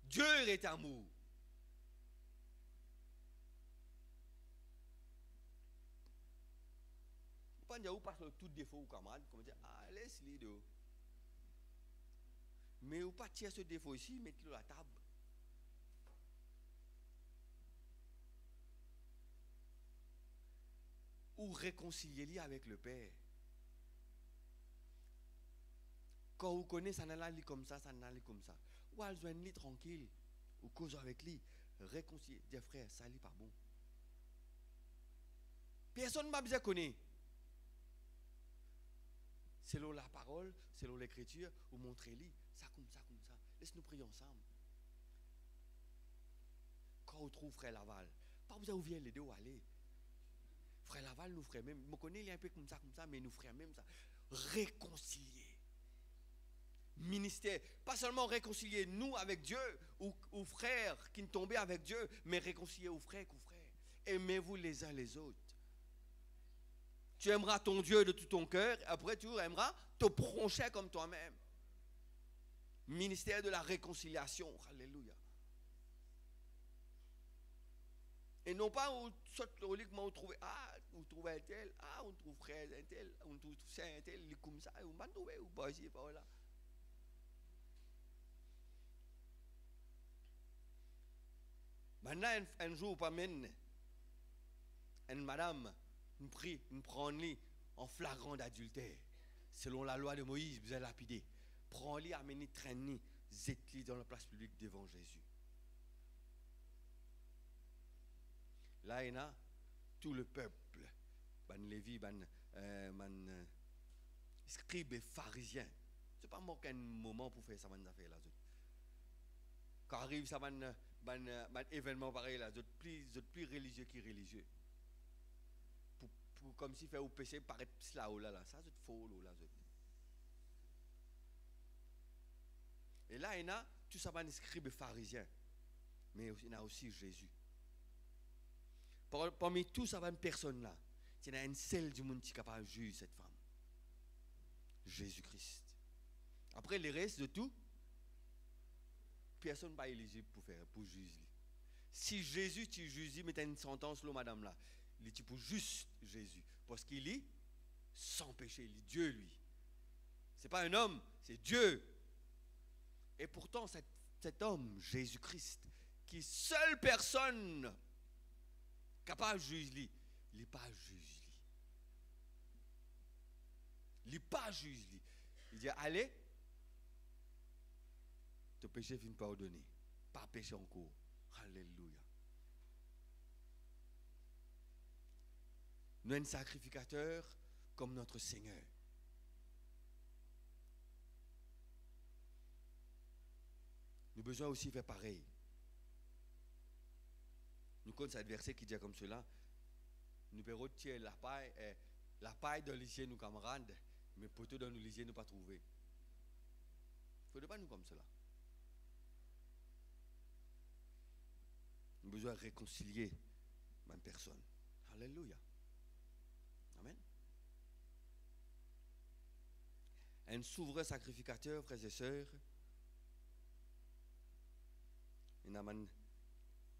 Dieu est amour. Vous ne pouvez pas passer tout défaut aux camarades, comme dire, ah, laisse-le de. Mais vous ne pouvez pas tirer ce défaut ici, mettez-le à la table. Ou réconcilier-le avec le Père. Quand vous connaissez, ça n'a pas comme ça, ça n'a pas comme ça. Ou à joindre tranquille, ou cause avec lui, réconcilier, dire frère, ça n'est pas bon. Personne ne m'a besoin de connaître. Selon la parole, selon l'écriture, ou montrez-lui, ça comme ça, comme ça. Laisse-nous prier ensemble. Quand on trouve frère Laval, pas besoin d'ouvrir les deux ou aller. Frère Laval, nous frères même, je connais, il est un peu comme ça, mais nous frères même ça. Réconcilier. Ministère, pas seulement réconcilier nous avec Dieu, ou frères qui ne tombaient avec Dieu, mais réconcilier aux frères qu'aux frères. Aimez-vous les uns les autres. Tu aimeras ton Dieu de tout ton cœur, et après tu aimeras te prochain comme toi-même. Ministère de la réconciliation. Alléluia. Et non pas où uniquement on trouve on trouve un tel, on trouve frère un tel, on trouve saint un tel, il est comme ça, on va trouver ou pas ici, pas là. Maintenant un jour pas mène une madame nous prie, nous prend-lui en flagrant d'adultère. Selon la loi de Moïse, vous allez lapider. Prends-lui, amène-lui, traîne-lui, zette-lui dans la place publique devant Jésus. Là, il y a tout le peuple, ban Lévi, ban scribes et pharisiens. Ce n'est pas manquer un moment pour faire ça, ban affaire là. Quand arrive ça, ban événement pareil là, plus religieux qui religieux. Comme si faire au péché paraître là ou là, ça c'est faux là. Et là, il y a tout ça, ban scribes et pharisiens. Mais il y a aussi Jésus. Parmi tous ces personnes-là, il y a une seule du monde qui est capable de juger cette femme. Jésus-Christ. Après, les restes de tout, personne n'est pas éligible pour juger. Si Jésus tu juges, mais tu as une sentence là, madame là, il est pour juste Jésus. Parce qu'il est sans péché, il est Dieu lui. Ce n'est pas un homme, c'est Dieu. Et pourtant, cet homme, Jésus-Christ, qui est seule personne capable de juger, il n'est pas juge. Il n'est pas juge. Il dit, allez, ton péché finit pardonné. Pas péché encore. Alléluia. Nous sommes un sacrificateur comme notre Seigneur. Nous avons besoin aussi de faire pareil. Nous compte cette verset qui dit comme cela. Nous pouvons tirer la paille de l'isier nous camarades, mais poteau dans nous l'isier nous pas trouver. Il ne faut pas nous comme cela. Nous avons besoin de réconcilier ma personne. Alléluia. Amen. Un souverain sacrificateur, frères et sœurs, il a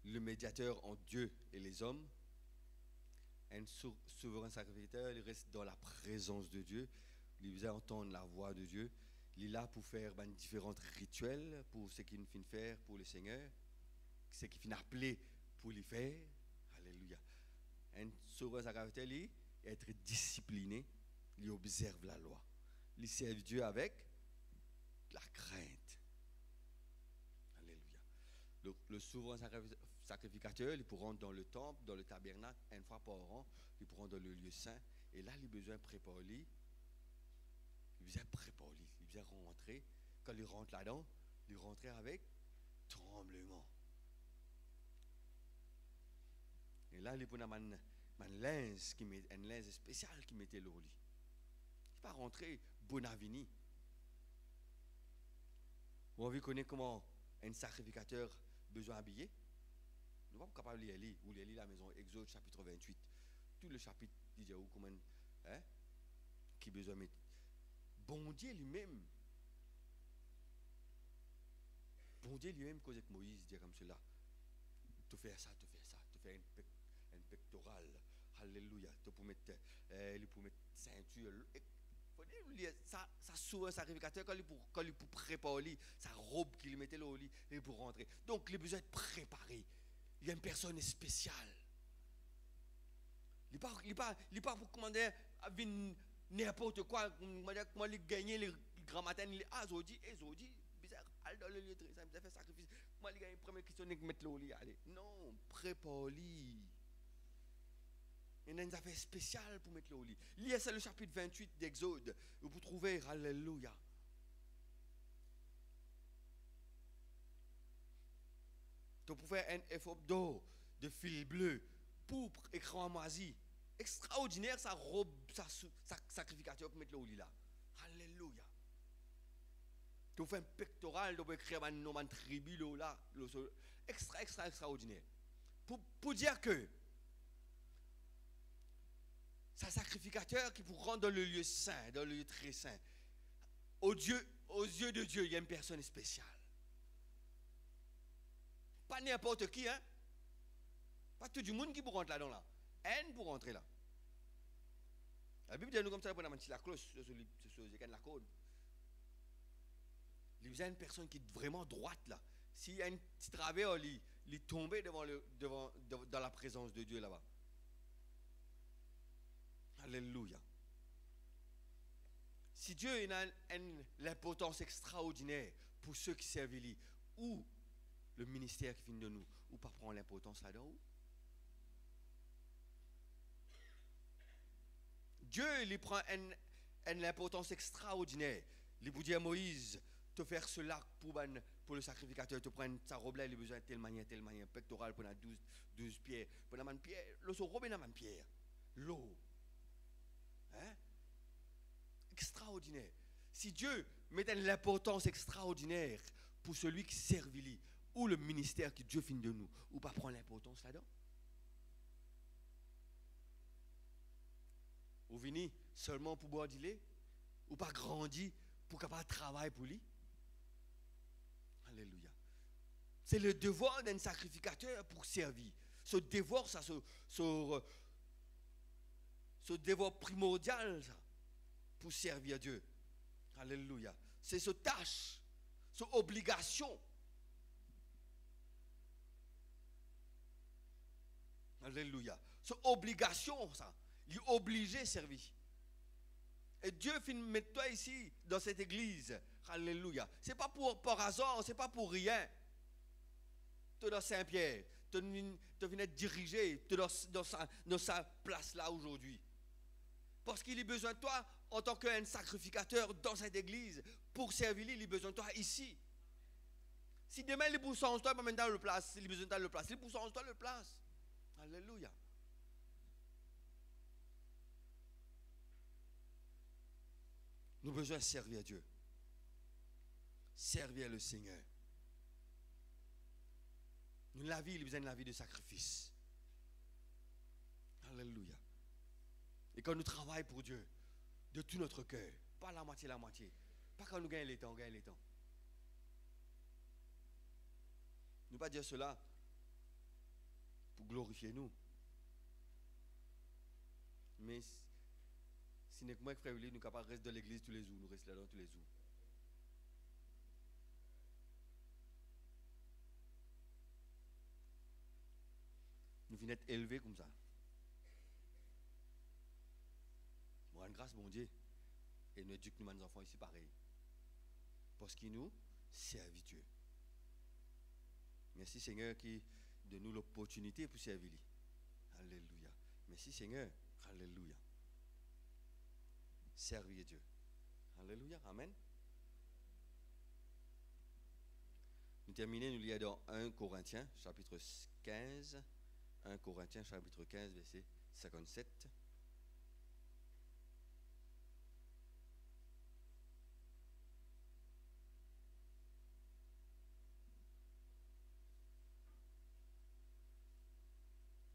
le médiateur entre Dieu et les hommes. Un souverain sacrificateur, il reste dans la présence de Dieu. Il veut entendre la voix de Dieu. Il est là pour faire différents rituels pour ce qu'il finit faire pour le Seigneur, ce qu'il finit appeler pour les faire. Alléluia. Un souverain sacrificateur, il est être discipliné, il observe la loi. Il sert Dieu avec la crainte. Alléluia. Le souverain sacrificateur, il peut rentrer dans le temple, dans le tabernacle, une fois par an, il peut rentrer dans le lieu saint, et là, il a besoin de préparer. Il besoin de préparer. Il besoin de rentrer. Quand il rentre là-dedans, il rentre avec tremblement. Et là, il peut avoir un linge spécial qui mettait l'eau. Il ne pas rentrer Bonavini. Vous avez connu comment un sacrificateur besoin habillé? Nous ne sommes pas capables de lire. Vous lisez la maison Exode chapitre 28. Tout le chapitre dit comment qui besoin de mettre. Bon Dieu lui-même, cause avec Moïse, dit comme cela. Tu fais ça, tu fais un pectoral. Alléluia. Tu peux mettre ceinture. Ça souvent un sacrificateur quand il peut préparer sa robe qu'il mettait au lit et pour rentrer. Donc il a besoin de préparer. Il y a une personne spéciale. Il n'est pas pour commander n'importe quoi. Comment il gagne le grand matin, il dit Zodi, bizarre, allez dans le lieu très simple, fait sacrifice. Moi, il gagne la première question, il mettre au lit. Allez. Non, prépare-lui. Il y a une affaire spéciale pour mettre au lit. Lisez c'est le chapitre 28 d'Exode. Vous pouvez trouver, alléluia. Tu peux faire un effort d'or, de fil bleu, pourpre, écran moisi. Extraordinaire sa robe, sa sacrificateur pour mettre au lit là. Alléluia. Tu fais un pectoral, tu peux écrire un nom, un tribu là. Extraordinaire. Pour dire que c'est un sacrificateur qui pour rendre dans le lieu saint, dans le lieu très saint. Aux yeux de Dieu, il y a une personne spéciale. Pas n'importe qui, hein. Pas tout le monde qui peut rentrer là-dedans là. Un pour rentrer là. La Bible dit nous comme ça, on a la cloche, c'est la code. Il y a une personne qui est vraiment droite là. S'il y a un petit travers, il est tombé dans la présence de Dieu là-bas. Alléluia. Si Dieu a l'importance extraordinaire pour ceux qui servent lui, ou le ministère qui vient de nous, ou pas prendre l'importance là-dedans. Dieu il prend une importance extraordinaire. Il vous dit à Moïse, te faire cela pour le sacrificateur, te prendre sa robe là, il a besoin de telle manière, pectoral pour 12 pierres, pour la pierre, le robe est dans la pierre, l'eau. Hein? Extraordinaire. Si Dieu met l'importance extraordinaire pour celui qui servit, ou le ministère que Dieu finit de nous, ou pas prendre l'importance là-dedans. Ou venir seulement pour boire du lait, ou pas grandir pour capable travailler pour lui. Alléluia. C'est le devoir d'un sacrificateur pour servir. Ce devoir, ça, ce devoir primordial ça, pour servir Dieu. Alléluia. C'est ce tâche, cette obligation. Alléluia. Cette obligation, ça. Il est obligé à servir. Et Dieu finit mettre toi ici, dans cette église. Alléluia. Ce n'est pas par hasard, ce n'est pas pour rien. Tu es dans Saint-Pierre. Tu viens diriger dans sa place là aujourd'hui. Parce qu'il a besoin de toi en tant qu'un sacrificateur dans cette église. Pour servir, il a besoin de toi ici. Si demain, il pousse en toi, il pas dans le place. Il a besoin de le place. Il pousse en toi le place. Alléluia. Nous avons besoin de servir Dieu. Servir le Seigneur. La vie, il a besoin de la vie de sacrifice. Alléluia. Et quand nous travaillons pour Dieu, de tout notre cœur, pas la moitié, pas quand nous gagnons les temps, on gagne les temps. Nous ne pas dire cela pour glorifier nous. Mais si nous sommes frères, nous sommes capables de rester dans l'église tous les jours, nous restons là tous les jours. Nous venons être élevés comme ça. Nous rendons grâce, bon Dieu. Et nous éduquons nos enfants ici pareil. Parce qu'ils nous servent Dieu. Merci Seigneur qui donne nous l'opportunité pour servir lui. Alléluia. Merci Seigneur. Alléluia. Servir Dieu. Alléluia. Amen. Nous terminons, nous lisons dans 1 Corinthiens, chapitre 15. 1 Corinthiens, chapitre 15, verset 57.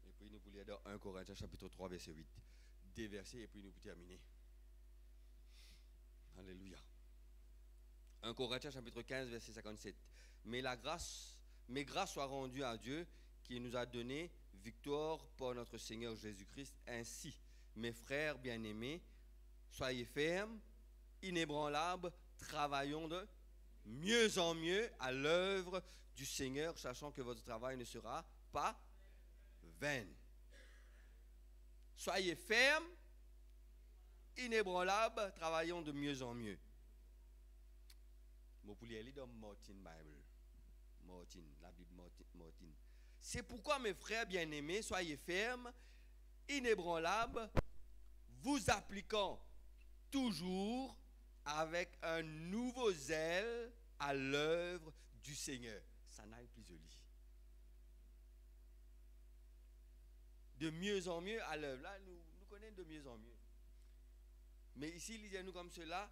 Et puis nous pouvons lire dans 1 Corinthiens, chapitre 3, verset 8. Des versets et puis nous pouvons terminer. Alléluia. 1 Corinthiens, chapitre 15, verset 57. Mais grâce soit rendue à Dieu qui nous a donné victoire par notre Seigneur Jésus-Christ. Ainsi, mes frères bien-aimés, soyez fermes, inébranlables, travaillons de mieux en mieux à l'œuvre du Seigneur, sachant que votre travail ne sera pas vain. Soyez fermes, inébranlables, travaillons de mieux en mieux. Je vais lire dans Martin Bible. Martin, la Bible Martin. C'est pourquoi, mes frères bien-aimés, soyez fermes, inébranlables, vous appliquant toujours avec un nouveau zèle à l'œuvre du Seigneur. Ça n'a plus joli. De mieux en mieux à l'œuvre. Là, nous connaissons de mieux en mieux. Mais ici, lisez-nous comme cela.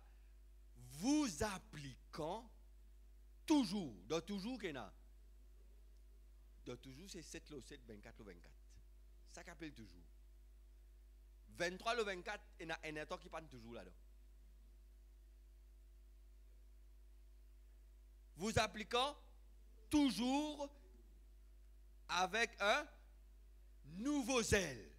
Vous appliquant toujours. Dans toujours, qu'il y a. Dans toujours, c'est 7 le 7, 24 le 24. Ça qu'appelle toujours. 23 le 24, il y a un temps qui parle toujours là-dedans. Vous appliquant toujours avec un nouveau zèle.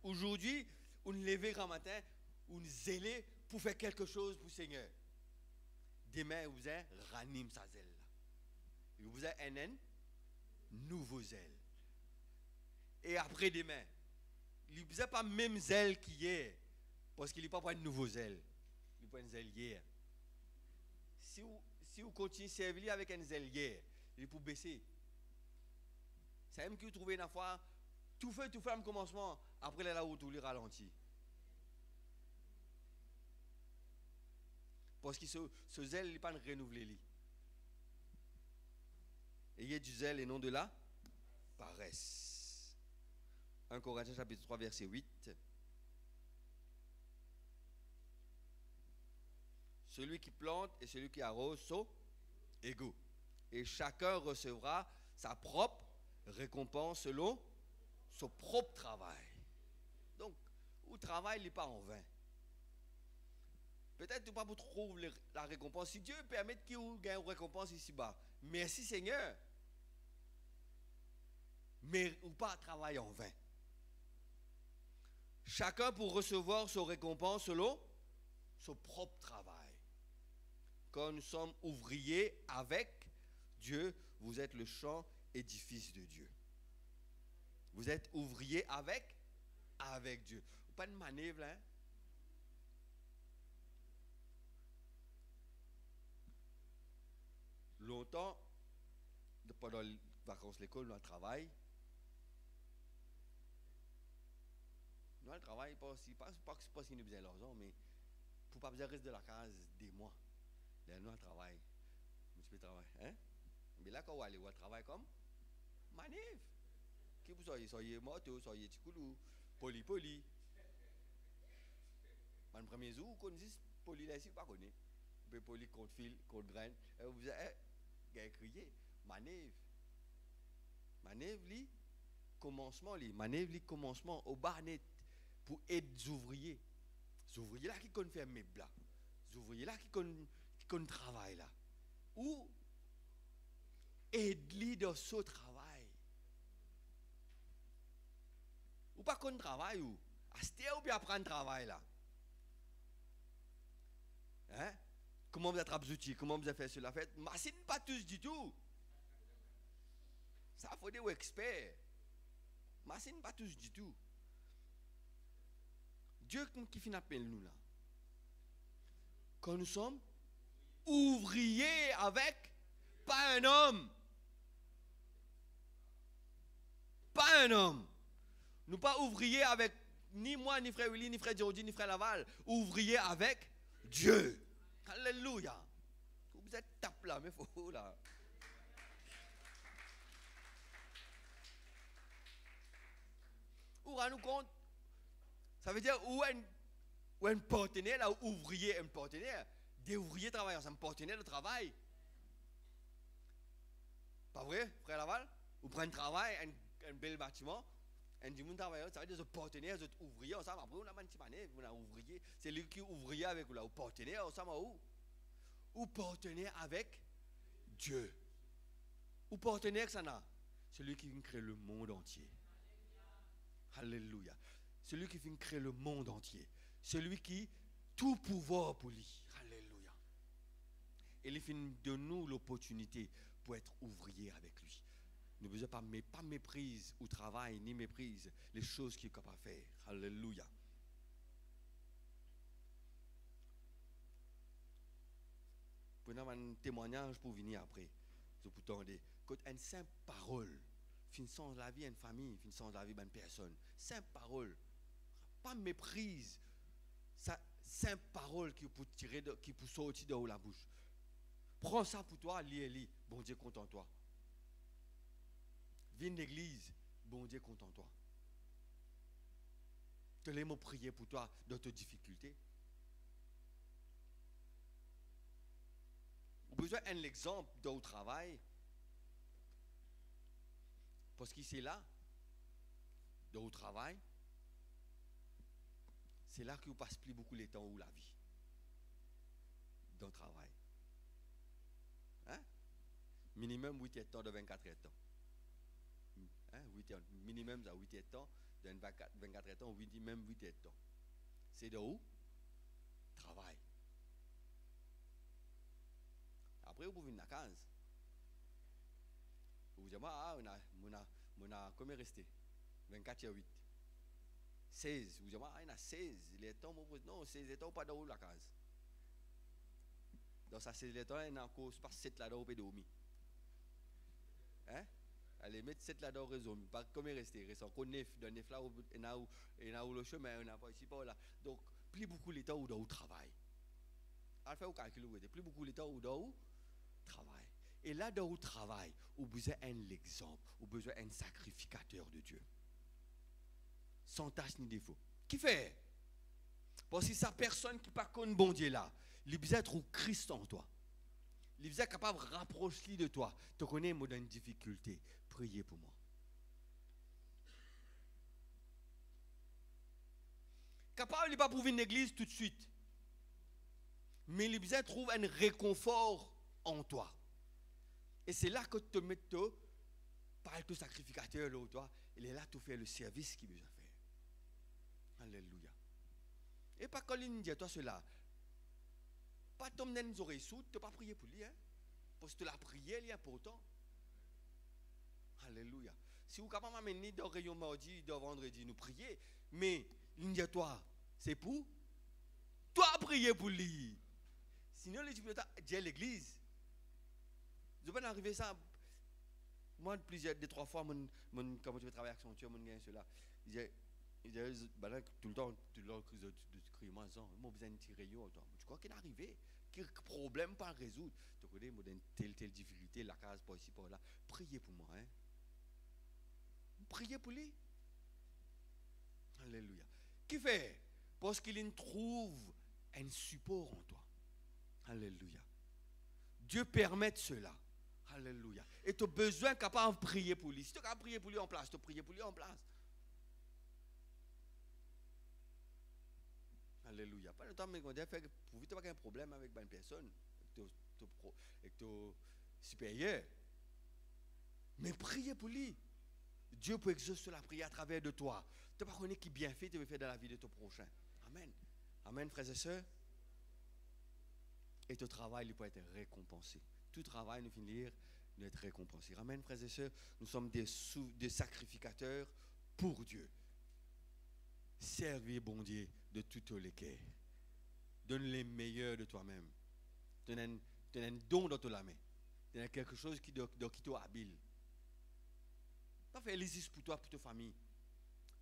Aujourd'hui, on lève grand matin, on zèle pour faire quelque chose pour le Seigneur. Demain, vous avez ranime sa zèle là. Vous avez un nouveau zèle. Et après demain, il n'y a pas même zèle qu'hier, parce qu'il n'y a pas un nouveau zèle. Il n'y a pas un zèle hier. Si vous continuez à servir avec un zèle hier, il faut baisser. C'est même que vous trouvez une fois, tout fait un commencement, après là où tout le ralentit. Parce que ce zèle, il n'est pas renouvelé. Ayez du zèle et non de la paresse. 1 Corinthiens chapitre 3, verset 8. Celui qui plante et celui qui arrose sont égaux. Et chacun recevra sa propre récompense selon son propre travail. Donc, le travail n'est pas en vain. Peut-être pas pour trouver la récompense. Si Dieu permet qu'il y ait une récompense ici-bas, merci Seigneur. Mais ou pas travailler en vain. Chacun pour recevoir son récompense selon son propre travail. Quand nous sommes ouvriers avec Dieu, vous êtes le champ édifice de Dieu. Vous êtes ouvriers avec Dieu. Pas de manœuvre, hein? Longtemps, pendant les vacances de l'école, nous travaillons. Nous travaillons pas si nous besoin l'argent, mais pour pas besoin rester de la case des mois. Là, nous travaillons. Un petit peu de travail. Hein? Mais là, quand vous allez au travail comme manève. Qui vous soyez moto, soyez ticoulou, poli. Le premier jour, vous connaissez poli là, ici, vous ne connaissez pas. Vous poli contre fil, contre graine. Vous avez crié, manève. Manève, commencement au bas net pour aider les ouvriers. Les ouvriers là qui connaissent faire mes blas. Les ouvriers là qui connaissent travail là. Ou aide-les dans ce travail. Ou pas qu'on travail ou acheter ou bien apprendre travail là. Hein? Comment vous attrapez les outils? Comment vous avez fait cela? Fait, machine pas tous du tout. Ça faut des experts. Machine pas tous du tout. Dieu qui finit appel nous là. Quand nous sommes ouvriers avec pas un homme. Pas un homme. Nous pas ouvriers avec ni moi, ni frère Willy, ni frère Jordi, ni frère Laval. Ouvriers avec Dieu. Alléluia. Vous êtes tape là, mais faut là. Vous rendez compte? Ça veut dire où un partenaire, là, ouvrier, un partenaire. Des ouvriers travaillent ensemble, un partenaire de travail. Pas vrai, frère Laval? Vous prenez un travail, un bel bâtiment. Un dimanche travailleur, ça veut dire des partenaires, des ouvriers, on s'en va. Après, on a un petit mané, on a ouvrier. C'est lui qui est ouvrier avec vous là, ou partenaire, on s'en va où? Ou partenaire avec Dieu. Ou partenaire que ça n'a? Celui qui vient créer le monde entier. Alléluia. Celui qui vient créer le monde entier. Celui qui tout pouvoir pour lui. Alléluia. Et il finit de nous l'opportunité pour être ouvrier avec lui. Ne besoin pas méprise au travail, ni méprise les choses qu'il est capable de faire. Alléluia. Prenons un témoignage pour venir après. Je peux t'en dire. Quand une simple parole, finissant la vie à une famille, finissant la vie à une personne, simple parole, pas méprise, ça simple parole qui peut tirer, qui peut sortir de la bouche. Prends ça pour toi, lis. Bon Dieu, content toi. Viens d'église, bon Dieu, content toi. Te l'aime prier pour toi dans tes difficultés. Vous avez besoin d'un exemple dans le travail. Parce que c'est là, dans le travail, c'est là que vous passez plus beaucoup de temps ou la vie. Dans le travail. Hein? Minimum 8 heures de temps de 24 heures de temps. Hein? 8 heures, minimum à 8 heures de temps, de 24 heures de temps, même 8 heures de temps. C'est de où? Travail. Après, vous pouvez venir à 15. Vous dites, on a combien resté? 24 et 8. 16. Vous dites, il y a 16. Les temps, non, 16 les temps, pas dans la case. Donc, ça, c'est les temps, il y a encore 7 là-dedans, on peut dormir. Hein? Allez, mettre 7 là-dedans, raison. Pas combien resté? Il reste encore 9. Dans 9 là, il y a le chemin, on n'a pas ici, pas là. Donc, plus beaucoup de temps où on travaille. Alors, fait au calcul, plus beaucoup de temps où on travaille. Et là, dans le travail, vous avez besoin d'un exemple, vous avez besoin d'un sacrificateur de Dieu. Sans tâche ni défaut. Qui fait? Parce que sa personne qui pas connu bon Dieu là, il a besoin de trouver Christ en toi. Il a besoin capable de rapprocher de toi. Tu connais, moi, dans une difficulté. Priez pour moi. Capable, il n'est pas pour venir à l'église tout de suite. Mais il a besoin de trouver un réconfort en toi. Et c'est là que tu te mets par ton sacrificateur là, toi, il est là pour faire le service qu'il veut faire. Alléluia. Et pas quand il dit toi cela, pas t'emmener les oreilles sourdes, tu n'as pas prié pour lui, hein? Parce que la prière est important. Alléluia. Si vous êtes capable de m'amener dans le rayon mardi, dans vendredi, nous prier, mais il dit toi, c'est pour toi prier pour lui. Sinon, les gens disent à l'église. Je ne peux pas arriver ça. Moi, deux, 3 fois, quand je travaille avec son tueur, je gagne cela. Il dit, tout le temps, crise de crier, moi, besoin de tirer, tu crois qu'il est arrivé? qui problème pas résoudre. Tu connais, moi, telle difficulté, la case par ici, par là. Priez pour moi, hein. Priez pour lui. Alléluia. Qui fait? Parce qu'il trouve un support en toi. Alléluia. Dieu permet cela. Alléluia. Et tu as besoin capable de prier pour lui. Si tu as prier pour lui en place, tu prier pour lui en place. Alléluia. Pas le temps, mais on dit pour vite pas un problème avec une personne, avec ton supérieur. Mais priez pour lui. Dieu peut exaucer la prière à travers de toi. Tu ne sais pas connaître qui bien fait, tu veux faire dans la vie de ton prochain. Amen. Amen, frères et sœurs. Et ton travail, il peut être récompensé. Tout travail, nous finir, doit être récompensé. Amen, frères et sœurs. Nous sommes des sacrificateurs pour Dieu. Servez, bon Dieu, de tout les cœurs. Donne les meilleurs de toi-même. Tu as un don dans ta main. Tu as quelque chose qui t'est habile. Pas faire les pour toi, pour ta famille.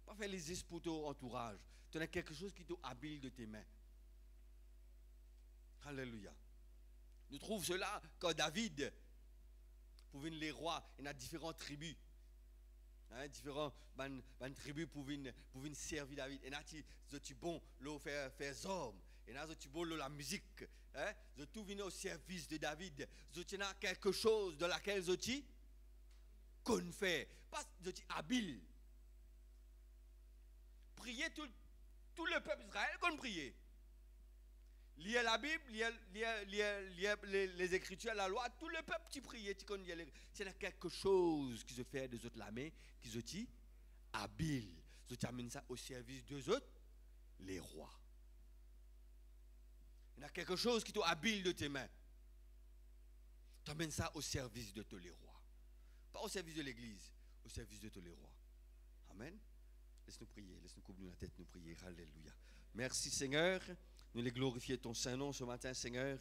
Pas faire les pour ton entourage. Tu as quelque chose qui t'est habile de tes mains. Alléluia. Nous trouvons cela quand David, pour venir les rois, il y a différentes tribus. Différentes tribus pour venir servir David. Il y a des bons faire hommes. Il y a des bons la musique. Ils tout venir au service de David. Il y a quelque chose de laquelle ils qu'on fait. Pas de habile. Prier tout le peuple d'Israël qu'on prier. Lire la Bible, lire les Écritures, la loi, tout le peuple qui prie. S'il y a quelque chose qui se fait des autres la main, qui se dit habile. Je amène ça au service des autres, les rois. Il y a quelque chose qui est habile de tes mains. Tu amènes ça au service de tous les rois. Pas au service de l'Église, au service de tous les rois. Amen. Laisse-nous prier, laisse-nous couvrir la tête, nous prier. Alléluia. Merci Seigneur. Nous les glorifier ton Saint-Nom ce matin, Seigneur.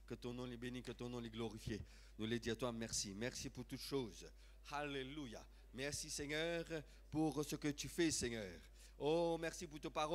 Que ton nom est béni, que ton nom est glorifié. Nous les disons à toi merci. Merci pour toutes choses. Alléluia. Merci Seigneur pour ce que tu fais, Seigneur. Oh, merci pour tes paroles.